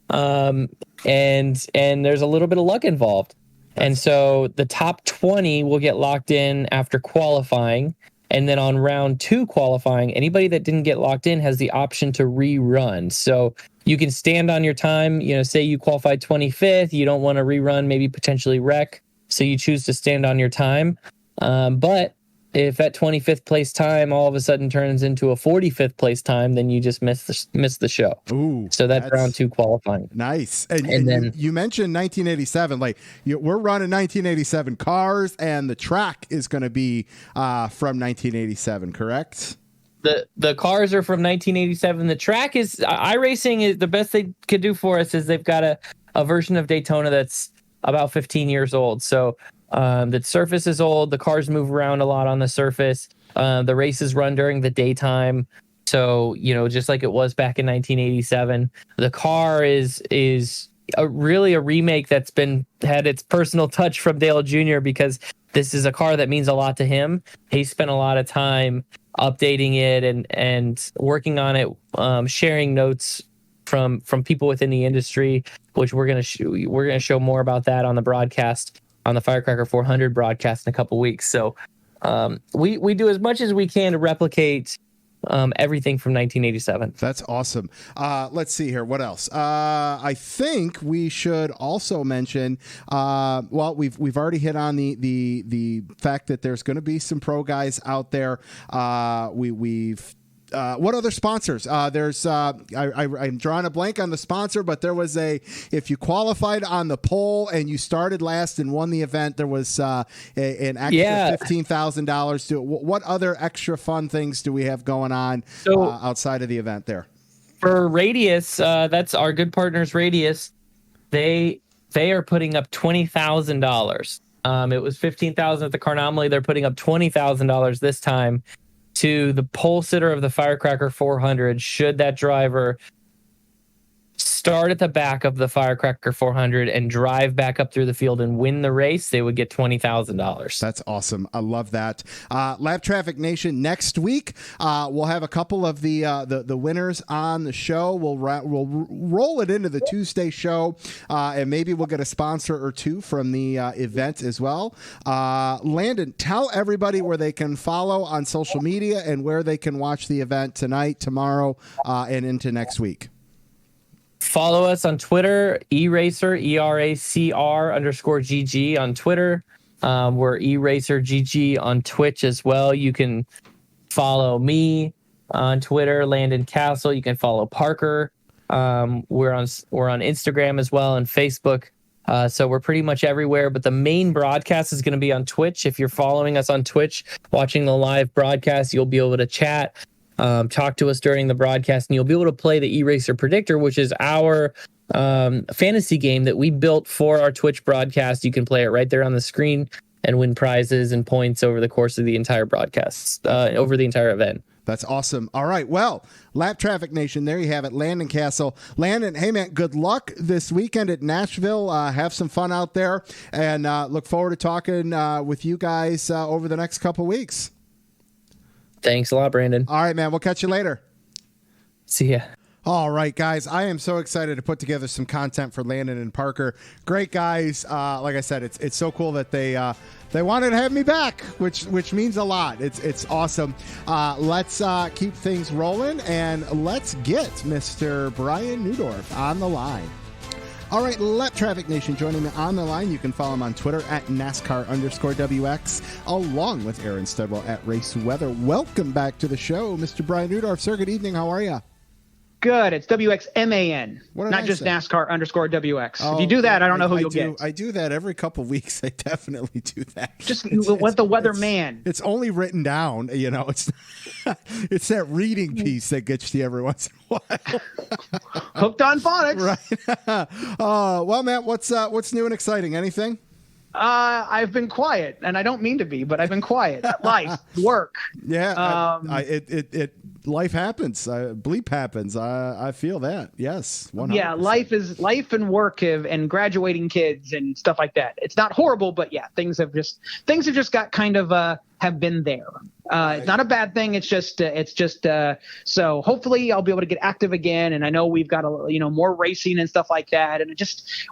And there's a little bit of luck involved. And so the top 20 will get locked in after qualifying. And then on round 2 qualifying, anybody that didn't get locked in has the option to rerun. So you can stand on your time, say you qualified 25th, you don't want to rerun, maybe potentially wreck. So you choose to stand on your time. But if that 25th place time all of a sudden turns into a 45th place time, then you just miss the show. Ooh, so that's round 2 qualifying. Nice. And then you mentioned 1987. We're running 1987 cars, and the track is going to be from 1987, correct? The cars are from 1987. The track is iRacing is the best they could do for us. Is they've got a version of Daytona that's about 15 years old. So the surface is old. The cars move around a lot on the surface. The races run during the daytime. So, just like it was back in 1987, the car is really a remake that's had its personal touch from Dale Jr. because this is a car that means a lot to him. He spent a lot of time updating it and working on it, sharing notes from people within the industry, which we're going to show more about that on the broadcast, on the FireCracker 400 broadcast in a couple weeks. So we do as much as we can to replicate everything from 1987. That's awesome. Let's see here. What else? I think we should also mention, we've already hit on the fact that there's going to be some pro guys out there. We've what other sponsors? There's I'm drawing a blank on the sponsor, but there was if you qualified on the pole and you started last and won the event, there was an extra $15,000. What other extra fun things do we have going on outside of the event there? For Radius, that's our good partners, Radius. They are putting up $20,000. It was $15,000 at the Carnomaly. They're putting up $20,000 this time to the pole sitter of the FireCracker 400. Should that driver start at the back of the FireCracker 400 and drive back up through the field and win the race, they would get $20,000. That's awesome. I love that. Lap Traffic Nation, next week we'll have a couple of the winners on the show. We'll roll it into the Tuesday show, and maybe we'll get a sponsor or two from the event as well. Landon, tell everybody where they can follow on social media and where they can watch the event tonight, tomorrow, and into next week. Follow us on Twitter, eracer, ERACR_GG on Twitter. We're eracerGG on Twitch as well. You can follow me on Twitter, Landon Cassill. You can follow Parker. We're on Instagram as well and Facebook. So we're pretty much everywhere, but the main broadcast is going to be on Twitch. If you're following us on Twitch, watching the live broadcast, you'll be able to chat, talk to us during the broadcast, and you'll be able to play the eraser predictor, which is our fantasy game that we built for our Twitch broadcast. You can play it right there on the screen and win prizes and points over the course of the entire broadcast, over the entire event. That's awesome. All right. Well, Lap Traffic Nation, there you have it. Landon Cassill. Landon, hey, man, good luck this weekend at Nashville. Have some fun out there, and look forward to talking with you guys over the next couple weeks. Thanks a lot, Brandon. All right, man. We'll catch you later. See ya. All right, guys, I am so excited to put together some content for Landon and Parker. Great guys. Like I said, it's so cool that they wanted to have me back, which means a lot. It's awesome. Let's keep things rolling, and let's get Mr. Brian Neudorff on the line. All right, Lap Traffic Nation joining me on the line. You can follow him on Twitter at NASCAR_WX, along with Aaron Studwell at Race Weather. Welcome back to the show, Mr. Brian Neudorff. Sir, good evening. How are you? Good. It's WXMAN, not just say? NASCAR_WX. Oh, if you do that, I don't know who you'll get. I do that every couple of weeks. I definitely do that. Just what the weather man. It's only written down. You know, it's it's that reading piece that gets you every once in a while. Hooked on phonics. Right. Well, Matt, what's new and exciting? Anything? I've been quiet, and I don't mean to be, but I've been quiet. Life, work. Yeah, life happens. Bleep happens. I feel that. Yes, 100%. Yeah, life and work and graduating kids and stuff like that. It's not horrible, but yeah, things have just got kind of have been there. It's not a bad thing. It's just so hopefully I'll be able to get active again. And I know we've got more racing and stuff like that. And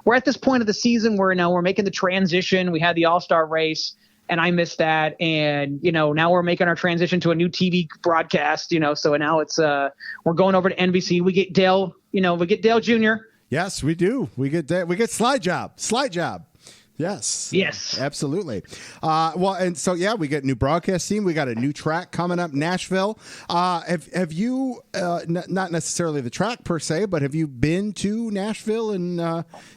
we're at this point of the season where now we're making the transition. We had the All-Star race, and I missed that. And, now we're making our transition to a new TV broadcast, so now it's, we're going over to NBC. We get Dale Jr. Yes, we do. We get Slide Job. Yes. Absolutely. And so, yeah, we get a new broadcast team. We got a new track coming up, Nashville. Have you, not necessarily the track per se, but have you been to Nashville and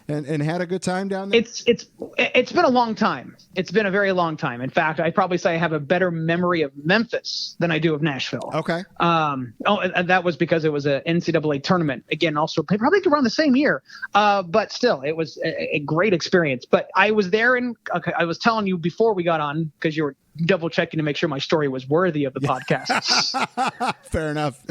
had a good time down there? It's been a long time. It's been a very long time. In fact, I'd probably say I have a better memory of Memphis than I do of Nashville. Okay. And that was because it was an NCAA tournament. Again, also probably around the same year. But still, it was a great experience. But I was there, and I was telling you before we got on, because you were double checking to make sure my story was worthy of the podcast. Fair enough.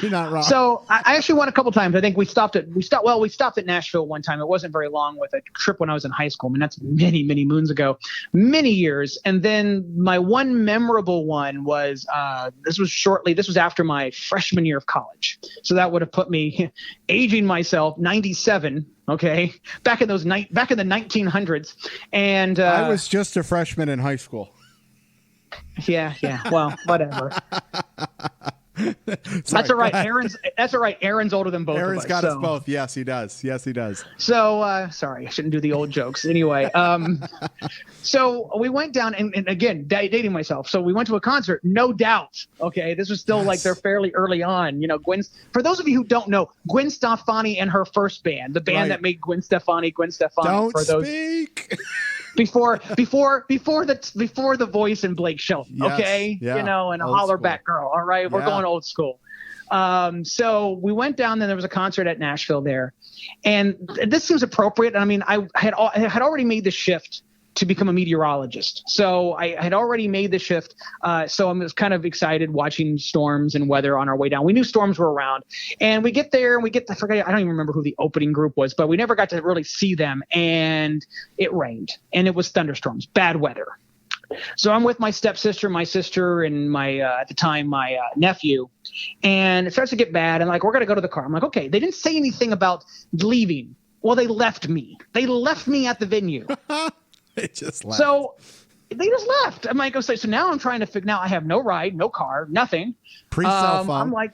You're not wrong. So I actually went a couple times. I think we stopped at Nashville one time. It wasn't very long, with a trip when I was in high school. I mean, that's many, many moons ago, many years. And then my one memorable one was, this was after my freshman year of college. So that would have put me aging myself, 97. Okay. Back in the 1900s. And, I was just a freshman in high school. Yeah. Well, whatever. That's all right. Aaron's older than both of us. Aaron's got us both. Yes, he does. So, sorry, I shouldn't do the old jokes. Anyway, so we went down and again, dating myself. So we went to a concert, No Doubt. Okay. This was still like they're fairly early on, for those of you who don't know, Gwen Stefani and her first band, the band that made Gwen Stefani. Don't for those speak. Before the voice and Blake Shelton, okay, and a holler back girl. All right, we're going old school. So we went down, then there was a concert at Nashville there, and this seems appropriate. I mean, I had already made the shift to become a meteorologist. So I had already made the shift. So I was kind of excited watching storms and weather on our way down. We knew storms were around, and we get there and I don't even remember who the opening group was, but we never got to really see them. And it rained and it was thunderstorms, bad weather. So I'm with my stepsister, my sister, and my at the time my nephew, and it starts to get bad. And like, we're gonna go to the car. I'm like, okay. They didn't say anything about leaving. Well, they left me. They left me at the venue. They just left. So they just left. I'm like, oh, so now I'm trying to figure. Now I have no ride, no car, nothing. Pre-cell phone. I'm like,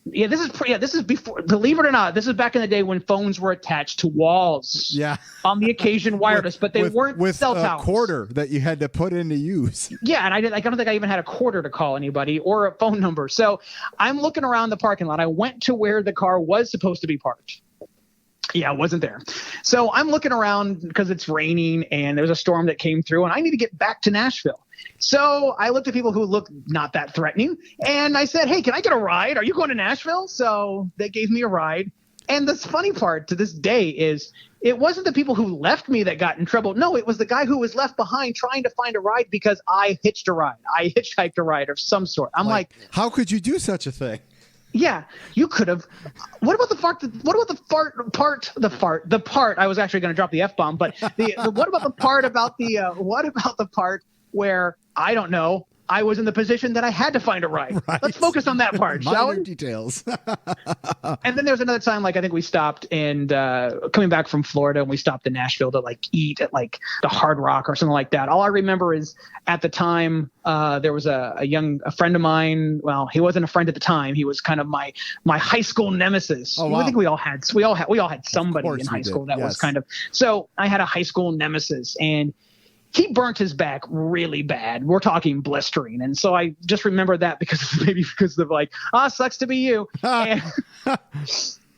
this is before. Believe it or not, this is back in the day when phones were attached to walls. Yeah. On the occasion wireless, but they weren't with cell a towers. quarter that you had to put into use. Yeah, and I don't think I even had a quarter to call anybody or a phone number. So I'm looking around the parking lot. I went to where the car was supposed to be parked. Yeah, it wasn't there. So I'm looking around because it's raining and there's a storm that came through and I need to get back to Nashville. So I looked at people who looked not that threatening and I said, hey, can I get a ride? Are you going to Nashville? So they gave me a ride. And the funny part to this day is it wasn't the people who left me that got in trouble. No, it was the guy who was left behind trying to find a ride because I hitched a ride. I hitchhiked a ride of some sort. I'm like, how could you do such a thing? Yeah, you could have. What about the part? I was actually going to drop the F-bomb, but what about the part about the part where I don't know? I was in the position that I had to find a ride. Right. Let's focus on that part, shall we? Details. And then there was another time, like I think we stopped and coming back from Florida, and we stopped in Nashville to like eat at like the Hard Rock or something like that. All I remember is at the time there was a friend of mine. Well, he wasn't a friend at the time. He was kind of my high school nemesis. Oh, wow. I think we all had somebody in high school that was kind of. So I had a high school nemesis, and he burnt his back really bad. We're talking blistering. And so I just remember that because of like, sucks to be you. And,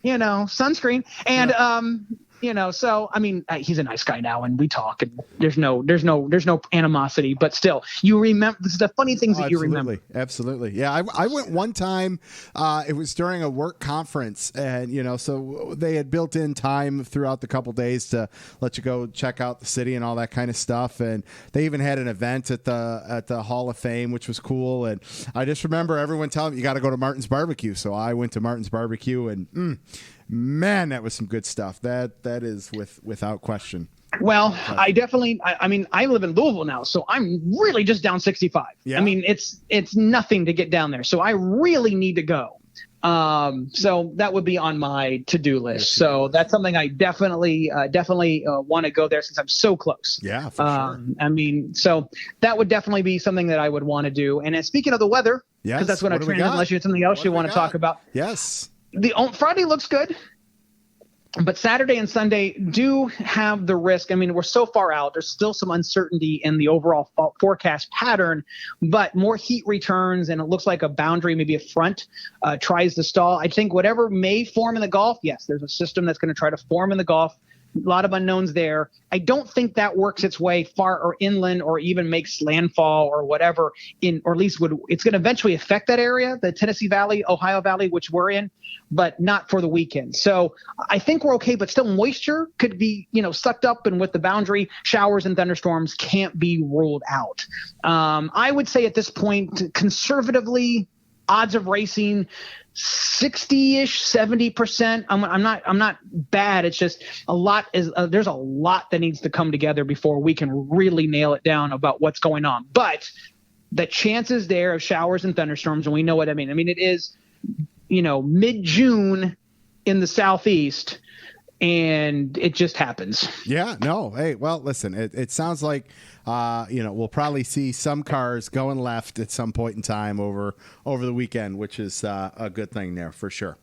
sunscreen. And, so, I mean, he's a nice guy now and we talk and there's no animosity, but still you remember, this is the funny things that you remember. Absolutely. Yeah. I went one time, it was during a work conference and, so they had built in time throughout the couple days to let you go check out the city and all that kind of stuff. And they even had an event at the Hall of Fame, which was cool. And I just remember everyone telling me you got to go to Martin's Barbecue. So I went to Martin's Barbecue and, man, that was some good stuff. That is without question. Well, I definitely. I mean, I live in Louisville now, so I'm really just down 65. Yeah. I mean, it's nothing to get down there, so I really need to go. So that would be on my to-do list. So that's something I definitely want to go there since I'm so close. Yeah, for sure. I mean, so that would definitely be something that I would want to do. And speaking of the weather, because that's what I trained. Unless you have something else you want to talk about. Yes. The Friday looks good, but Saturday and Sunday do have the risk. I mean, we're so far out. There's still some uncertainty in the overall forecast pattern, but more heat returns, and it looks like a boundary, maybe a front, tries to stall. I think whatever may form in the Gulf, yes, there's a system that's going to try to form in the Gulf. A lot of unknowns there. I don't think that works its way far or inland or even makes landfall or whatever or at least it's going to eventually affect that area, the Tennessee Valley, Ohio Valley, which we're in, but not for the weekend. So I think we're okay, but still moisture could be, sucked up, and with the boundary, showers and thunderstorms can't be ruled out. I would say at this point, conservatively, odds of racing 60-ish, 70%. I'm not bad. It's just there's a lot that needs to come together before we can really nail it down about what's going on. But the chances there of showers and thunderstorms, and we know what I mean. I mean, it is, mid-June in the Southeast, and it just happens. Yeah, no. Hey, well, listen, it sounds like, we'll probably see some cars going left at some point in time over the weekend, which is a good thing there for sure.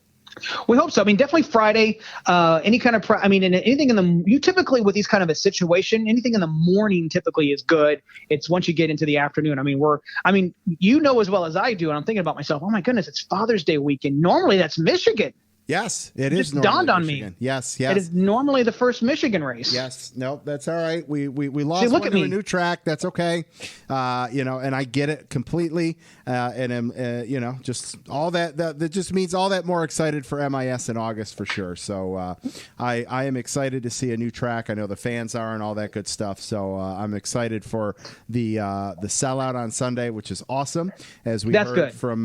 We hope so. I mean, definitely Friday, any kind of, anything you typically with these kind of a situation, anything in the morning typically is good. It's once you get into the afternoon. I mean, as well as I do. And I'm thinking about myself, oh my goodness, it's Father's Day weekend. Normally that's Michigan. Yes, it It is. just dawned on Michigan. me. Yes. It is normally the first Michigan race. Yes. Nope. That's all right. We lost look one at to me. a new track. That's okay. And I get it completely. Just all that just means all that more excited for MIS in August for sure. So I am excited to see a new track. I know the fans are and all that good stuff. So I'm excited for the sellout on Sunday, which is awesome. As we heard from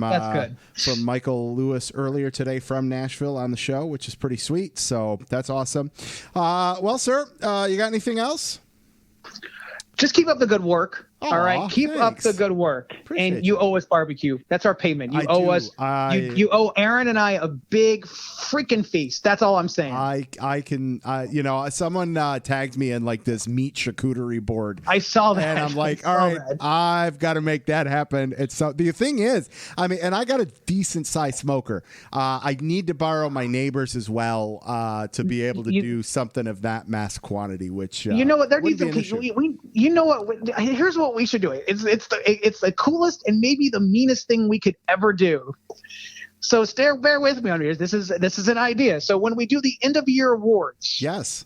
Michael Lewis earlier today from Nashville on the show, which is pretty sweet. So that's awesome. Well, sir, you got anything else? Just keep up the good work. Aw, all right, keep up thanks. the good work. Appreciate And you owe us barbecue. That's our payment. You I owe do. us. You owe Aaron and I a big freaking feast. That's all I'm saying. I can, someone tagged me in like this meat charcuterie board. I saw that. And I'm like, all right, I've got to make that happen. It's so the thing is, and I got a decent sized smoker. I need to borrow my neighbor's as well to be able to do something of that mass quantity. Which you know what? There would needs be an to issue. you know what? Here's what we should do. It's the coolest and maybe the meanest thing we could ever do. So bear with me on here. This is an idea. So when we do the end of year awards, Yes.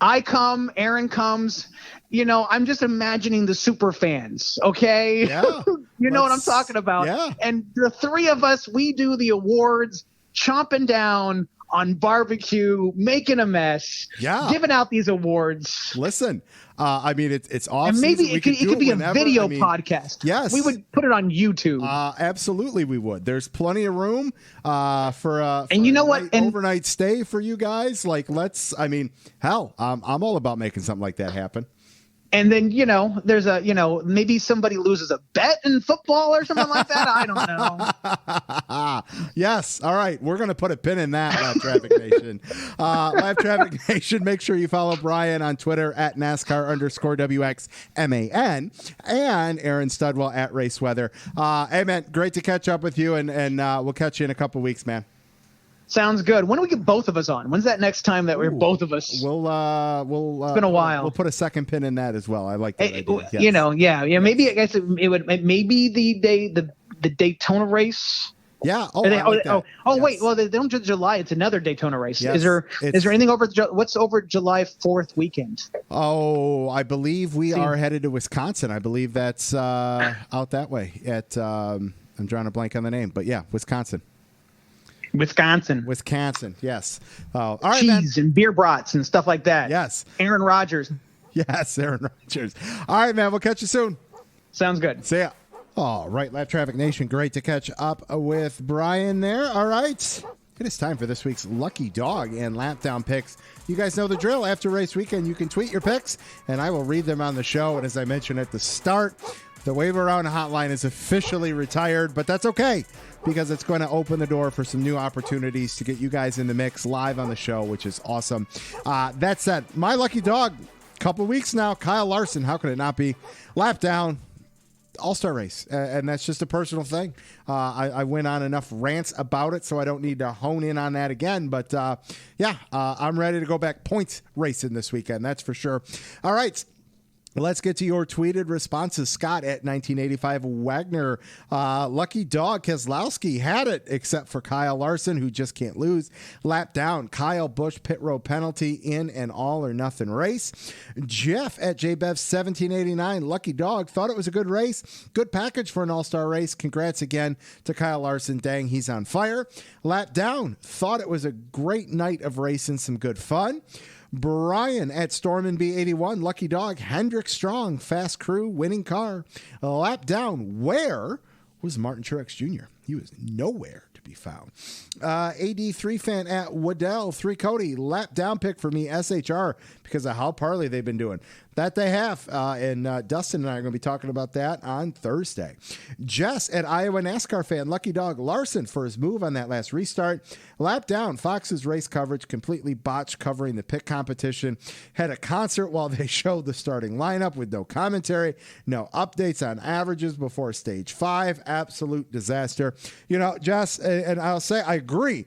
I come, Aaron comes. I'm just imagining the super fans. Okay, Yeah. you know what I'm talking about. Yeah. And the three of us, we do the awards, chomping down on barbecue, making a mess, Yeah. giving out these awards. Listen, it's off. And maybe season. it could be whenever. a video podcast. Yes. We would put it on YouTube. Absolutely, we would. There's plenty of room for And you know what? And- overnight stay for you guys. Like, hell, I'm all about making something like that happen. And then, there's maybe somebody loses a bet in football or something like that. I don't know. Yes. All right. We're going to put a pin in that, Live Traffic Nation. Live Traffic Nation, make sure you follow Brian on Twitter at NASCAR_WXMAN and Aaron Studwell at Race Weather. Hey, man, great to catch up with you, and we'll catch you in a couple weeks, man. Sounds good. When do we get both of us on? When's that next time that we're both of us? We'll it's been a while. We'll put a second pin in that as well. I like that idea. Yes. Yeah. Maybe I guess it would. Maybe the Daytona race. Yeah. Oh, Yes. Wait. Well, they don't do July. It's another Daytona race. Yes, Is there anything what's over July 4th weekend? Oh, I believe we are headed to Wisconsin. I believe that's out that way. I'm drawing a blank on the name, but yeah, Wisconsin. Yes. All right, Cheese and beer brats and stuff like that. Yes. Aaron Rodgers. Yes, Aaron Rodgers. All right, man. We'll catch you soon. Sounds good. See ya. All right, Live Traffic Nation. Great to catch up with Brian there. All right. It is time for this week's Lucky Dog and Lap Down picks. You guys know the drill. After race weekend, you can tweet your picks, and I will read them on the show. And as I mentioned at the start, the Wave Around hotline is officially retired, but that's okay because it's going to open the door for some new opportunities to get you guys in the mix live on the show, which is awesome. That said, my lucky dog, couple weeks now, Kyle Larson. How could it not be? Lap down, all-star race, and that's just a personal thing. I went on enough rants about it, so I don't need to hone in on that again. But I'm ready to go back points racing this weekend. That's for sure. All right. Let's get to your tweeted responses. Scott at 1985 Wagner. Lucky Dog Keselowski had it, except for Kyle Larson, who just can't lose. Lap down. Kyle Busch pit road penalty in an all or nothing race. Jeff at JBev 1789. Lucky Dog thought it was a good race. Good package for an all-star race. Congrats again to Kyle Larson. Dang, he's on fire. Lap down. Thought it was a great night of racing. Some good fun. Brian at Stormin B81, Lucky Dog, Hendrick Strong, Fast Crew, winning car. A lap down. Where was Martin Truex Jr.? He was nowhere to be found. AD3 fan at Waddell, 3 Cody, lap down pick for me, SHR, because of how parley they've been doing. That they have, and Dustin and I are going to be talking about that on Thursday. Jess at Iowa NASCAR fan, Lucky Dog Larson for his move on that last restart. Lap down, Fox's race coverage completely botched covering the pit competition. Had a concert while they showed the starting lineup with no commentary, no updates on averages before stage 5. Absolute disaster. Jess, and I'll say I agree.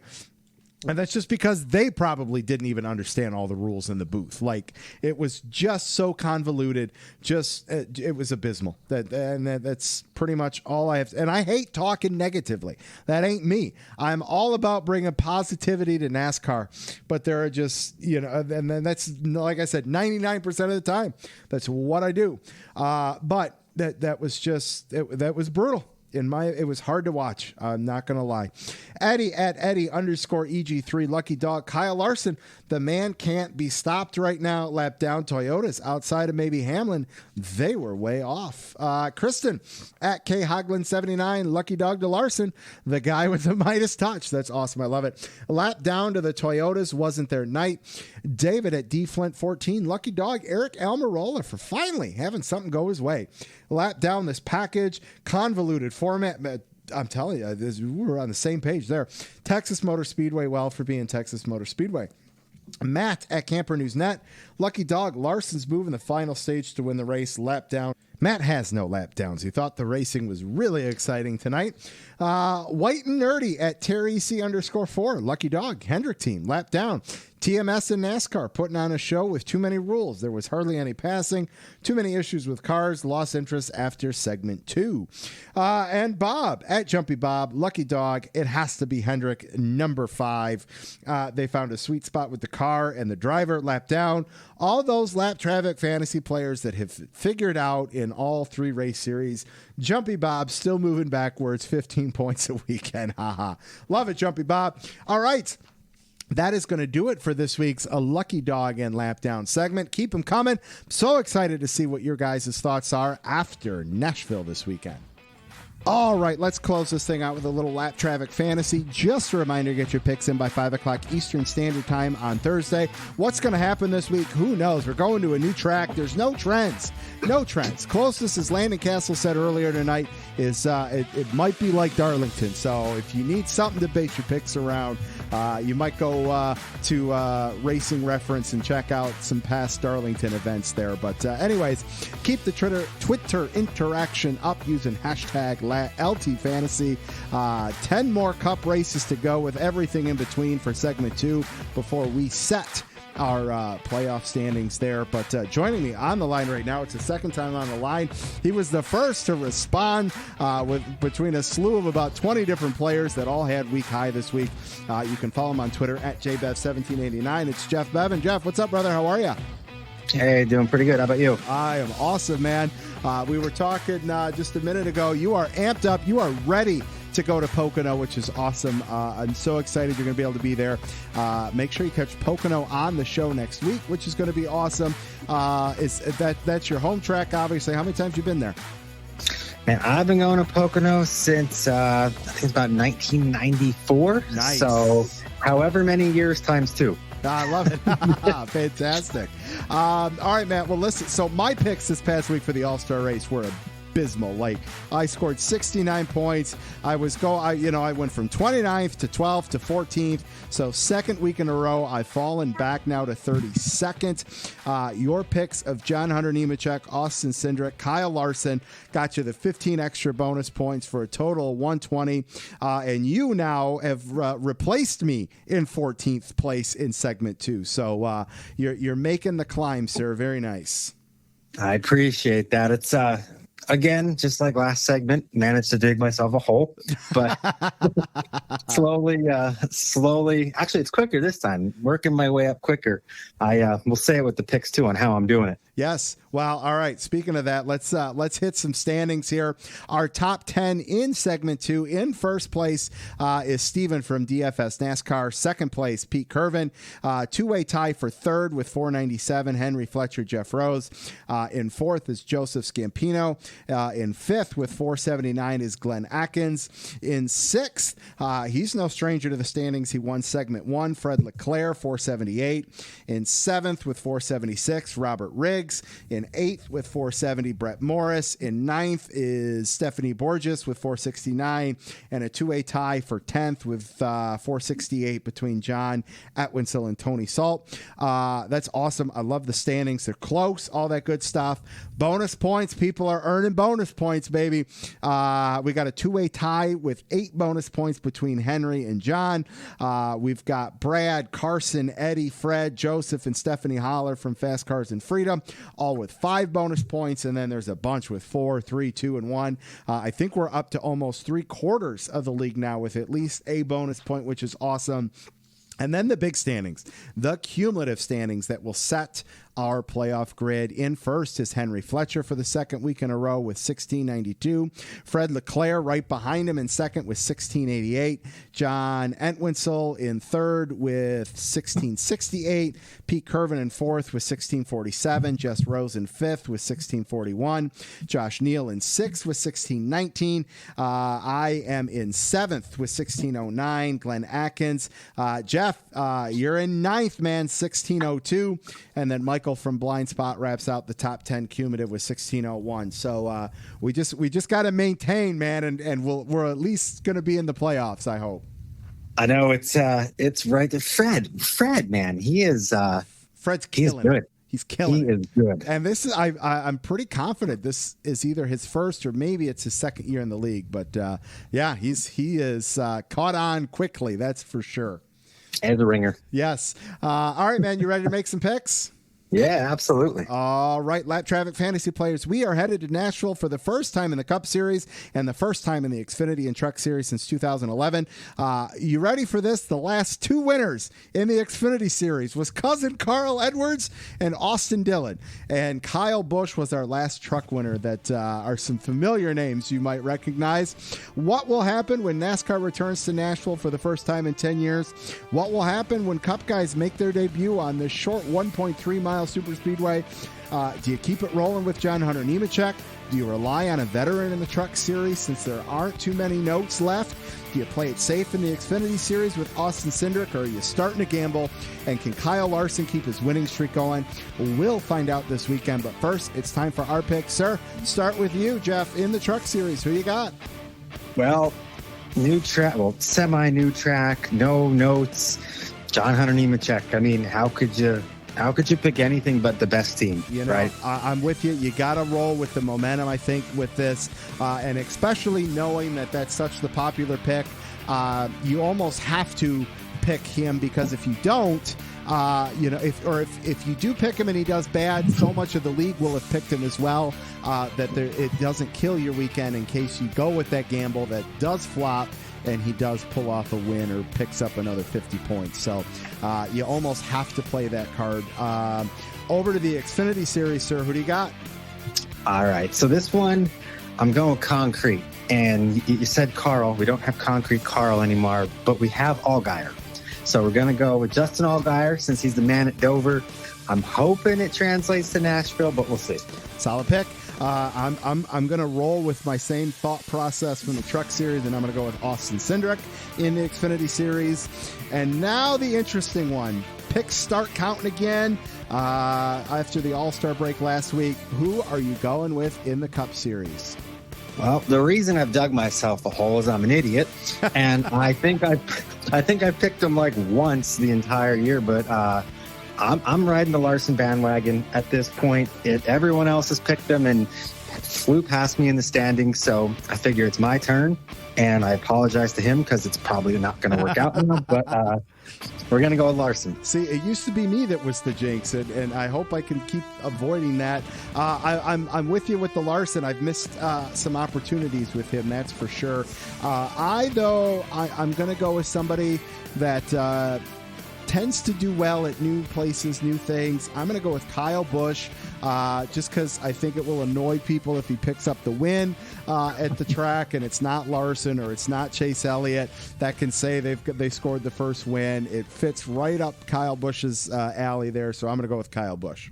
And that's just because they probably didn't even understand all the rules in the booth. Like, it was just so convoluted. It was abysmal. That's pretty much all I have. And I hate talking negatively. That ain't me. I'm all about bringing positivity to NASCAR. But there are just, and then that's, like I said, 99% of the time. That's what I do. But that was just, that was brutal. It was hard to watch. I'm not going to lie. Eddie at Eddie_EG3 Lucky Dog. Kyle Larson, the man can't be stopped right now. Lap down Toyotas outside of maybe Hamlin. They were way off. Kristen at K Hoglin 79 Lucky Dog to Larson, the guy with the Midas touch. That's awesome. I love it. Lap down to the Toyotas wasn't their night. David at D Flint 14 Lucky Dog Eric Almirola for finally having something go his way. Lap down this package, convoluted format. I'm telling you, we're on the same page there. Texas Motor Speedway, well, for being Texas Motor Speedway. Matt at Camper News Net. Lucky Dog, Larson's moving the final stage to win the race. Lap down. Matt has no lap downs. He thought the racing was really exciting tonight. White and Nerdy at Terry C_4. Lucky Dog, Hendrick team, lap down. TMS and NASCAR putting on a show with too many rules. There was hardly any passing, too many issues with cars, lost interest after segment 2. And Bob at Jumpy Bob, Lucky Dog, it has to be Hendrick, number 5. They found a sweet spot with the car and the driver, lap down. All those lap traffic fantasy players that have figured out in all 3 race series, Jumpy Bob still moving backwards, 15 points a weekend. Haha. Love it, Jumpy Bob. All right. That is going to do it for this week's A Lucky Dog and Lap Down segment. Keep them coming. So excited to see what your guys' thoughts are after Nashville this weekend. All right, let's close this thing out with a little lap traffic fantasy. Just a reminder, get your picks in by 5 o'clock Eastern Standard Time on Thursday. What's going to happen this week? Who knows? We're going to a new track. There's no trends. No trends. Closest, as Landon Cassill said earlier tonight, is it might be like Darlington. So if you need something to base your picks around, you might go to Racing Reference and check out some past Darlington events there. But anyways, keep the Twitter interaction up using hashtag LT Fantasy. 10 more Cup races to go with everything in between for segment 2 before we set our playoff standings there. But joining me on the line right now, it's the second time on the line. He was the first to respond between a slew of about 20 different players that all had week high this week. You can follow him on Twitter at JBev1789. It's Jeff Bevan. Jeff, what's up, brother? How are you? Hey, doing pretty good. How about you? I am awesome, man. We were talking just a minute ago. You are amped up. You are ready to go to Pocono, which is awesome. I'm so excited you're going to be able to be there. Make sure you catch Pocono on the show next week, which is going to be awesome. That's your home track, obviously. How many times have you been there? Man, I've been going to Pocono since I think it's about 1994. Nice. So however many years times 2. I love it. Fantastic. All right, Matt. Well, listen. So my picks this past week for the All-Star race were abysmal. Like, I scored 69 points. I went from 29th to 12th to 14th. So second week in a row, I've fallen back now to 32nd. Your picks of John Hunter Nemechek, Austin Cindric, Kyle Larson got you the 15 extra bonus points for a total of 120. And you now have replaced me in 14th place in segment 2. So you're making the climb, sir. Very nice. I appreciate that. It's again, just like last segment, managed to dig myself a hole, but slowly, actually it's quicker this time, working my way up quicker. I will say it with the picks too on how I'm doing it. Yes. Well, all right. Speaking of that, let's hit some standings here. Our top 10 in segment 2. In first place is Steven from DFS NASCAR. Second place, Pete Curvin. Two-way tie for third with 497, Henry Fletcher, Jeff Rose. In fourth is Joseph Scampino. In fifth with 479 is Glenn Atkins. In sixth, he's no stranger to the standings. He won segment 1, Fred Leclerc, 478. In seventh with 476, Robert Riggs. In 8th with 470, Brett Morris. In 9th is Stephanie Borges with 469, and a two-way tie for 10th with 468 between John Atwinsel and Tony Salt. That's awesome. I love the standings. They're close, all that good stuff. Bonus points. People are earning earning bonus points, baby. We got a two-way tie with 8 bonus points between Henry and John. We've got Brad, Carson, Eddie, Fred, Joseph, and Stephanie Holler from Fast Cars and Freedom, all with 5 bonus points. And then there's a bunch with 4, 3, 2, and 1. I think we're up to almost 3/4 of the league now with at least a bonus point, which is awesome. And then the big standings, the cumulative standings that will set our playoff grid. In first is Henry Fletcher for the second week in a row with 1692. Fred Leclerc right behind him in second with 1688. John Entwistle in third with 1668. Pete Curvin in fourth with 1647. Jess Rose in fifth with 1641. Josh Neal in sixth with 1619. I am in seventh with 1609. Glenn Atkins. Jeff, you're in ninth, man, 1602. And then Michael from Blind Spot wraps out the top 10 cumulative with 1601. So we just got to maintain, man, and we're at least going to be in the playoffs, I hope. I know it's right there. Fred, man, he is. Fred's killing good. it. He's killing it. He is good. And this is I'm pretty confident this is either his first or maybe it's his second year in the league. But yeah, he is caught on quickly. That's for sure. And the ringer. Yes. All right, man. You ready to make some picks? Yeah, absolutely. All right, Lap Traffic Fantasy players, we are headed to Nashville for the first time in the Cup Series and the first time in the Xfinity and Truck Series since 2011. You ready for this? The last 2 winners in the Xfinity Series was cousin Carl Edwards and Austin Dillon. And Kyle Busch was our last truck winner that are some familiar names you might recognize. What will happen when NASCAR returns to Nashville for the first time in 10 years? What will happen when Cup guys make their debut on this short 1.3-mile Super Speedway? Do you keep it rolling with John Hunter Nemechek? Do you rely on a veteran in the Truck Series since there aren't too many notes left? Do you play it safe in the Xfinity Series with Austin Cindric, or are you starting to gamble? And can Kyle Larson keep his winning streak going? We'll find out this weekend. But first, it's time for our pick. Sir, start with you, Jeff, in the Truck Series. Who you got? Well, new track, semi-new track, no notes. John Hunter Nemechek. I mean, how could you pick anything but the best team, right? I'm with you. You got to roll with the momentum, I think, with this. And especially knowing that that's such the popular pick, you almost have to pick him, because if you don't, if you do pick him and he does bad, so much of the league will have picked him as well, that it doesn't kill your weekend in case you go with that gamble that does flop and he does pull off a win or picks up another 50 points. So you almost have to play that card. Over to the Xfinity Series, sir. Who do you got? All right. So this one, I'm going concrete. And you said Carl. We don't have concrete Carl anymore, but we have Allgaier. So we're going to go with Justin Allgaier since he's the man at Dover. I'm hoping it translates to Nashville, but we'll see. Solid pick. I'm going to roll with my same thought process from the Truck Series, and I'm going to go with Austin Cindric in the Xfinity Series. And now the interesting one. Picks start counting again after the All-Star break last week. Who are you going with in the Cup Series? Well, the reason I've dug myself a hole is I'm an idiot, and I think I picked him like once the entire year, but I'm riding the Larson bandwagon at this point. Everyone else has picked him and flew past me in the standings, so I figure it's my turn, and I apologize to him because it's probably not going to work out now, but we're going to go with Larson. See, it used to be me that was the jinx, and I hope I can keep avoiding that. I'm with you with the Larson. I've missed some opportunities with him, that's for sure. I'm going to go with somebody that tends to do well at new places, new things. I'm going to go with Kyle Busch, just because I think it will annoy people if he picks up the win at the track and it's not Larson or it's not Chase Elliott that can say they scored the first win. It fits right up Kyle Busch's alley there, so I'm going to go with Kyle Busch.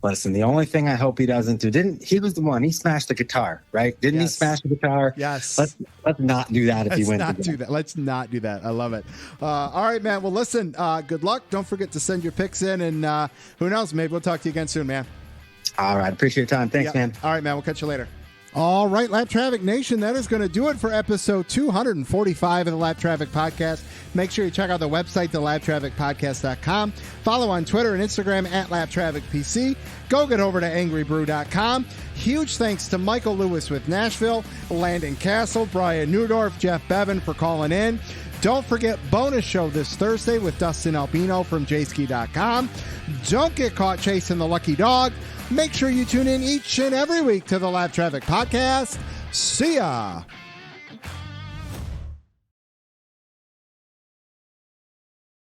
Listen, the only thing I hope he doesn't do, he was the one, he smashed the guitar, right? Didn't he smash the guitar? Yes. Let's not do that if he wins. Let's not do that. I love it. All right, man. Well, listen, good luck. Don't forget to send your picks in, and who knows, maybe we'll talk to you again soon, man. All right. Appreciate your time. Thanks, man. All right, man. We'll catch you later. All right, Lap Traffic Nation, that is going to do it for episode 245 of the Lap Traffic Podcast. Make sure you check out the website, thelaptrafficpodcast.com. Follow on Twitter and Instagram at LapTrafficPC. Go get over to angrybrew.com. Huge thanks to Michael Lewis with Nashville, Landon Cassill, Brian Neudorff, Jeff Bevan for calling in. Don't forget bonus show this Thursday with Dustin Albino from jski.com. Don't get caught chasing the lucky dog. Make sure you tune in each and every week to the Lap Traffic Podcast. See ya.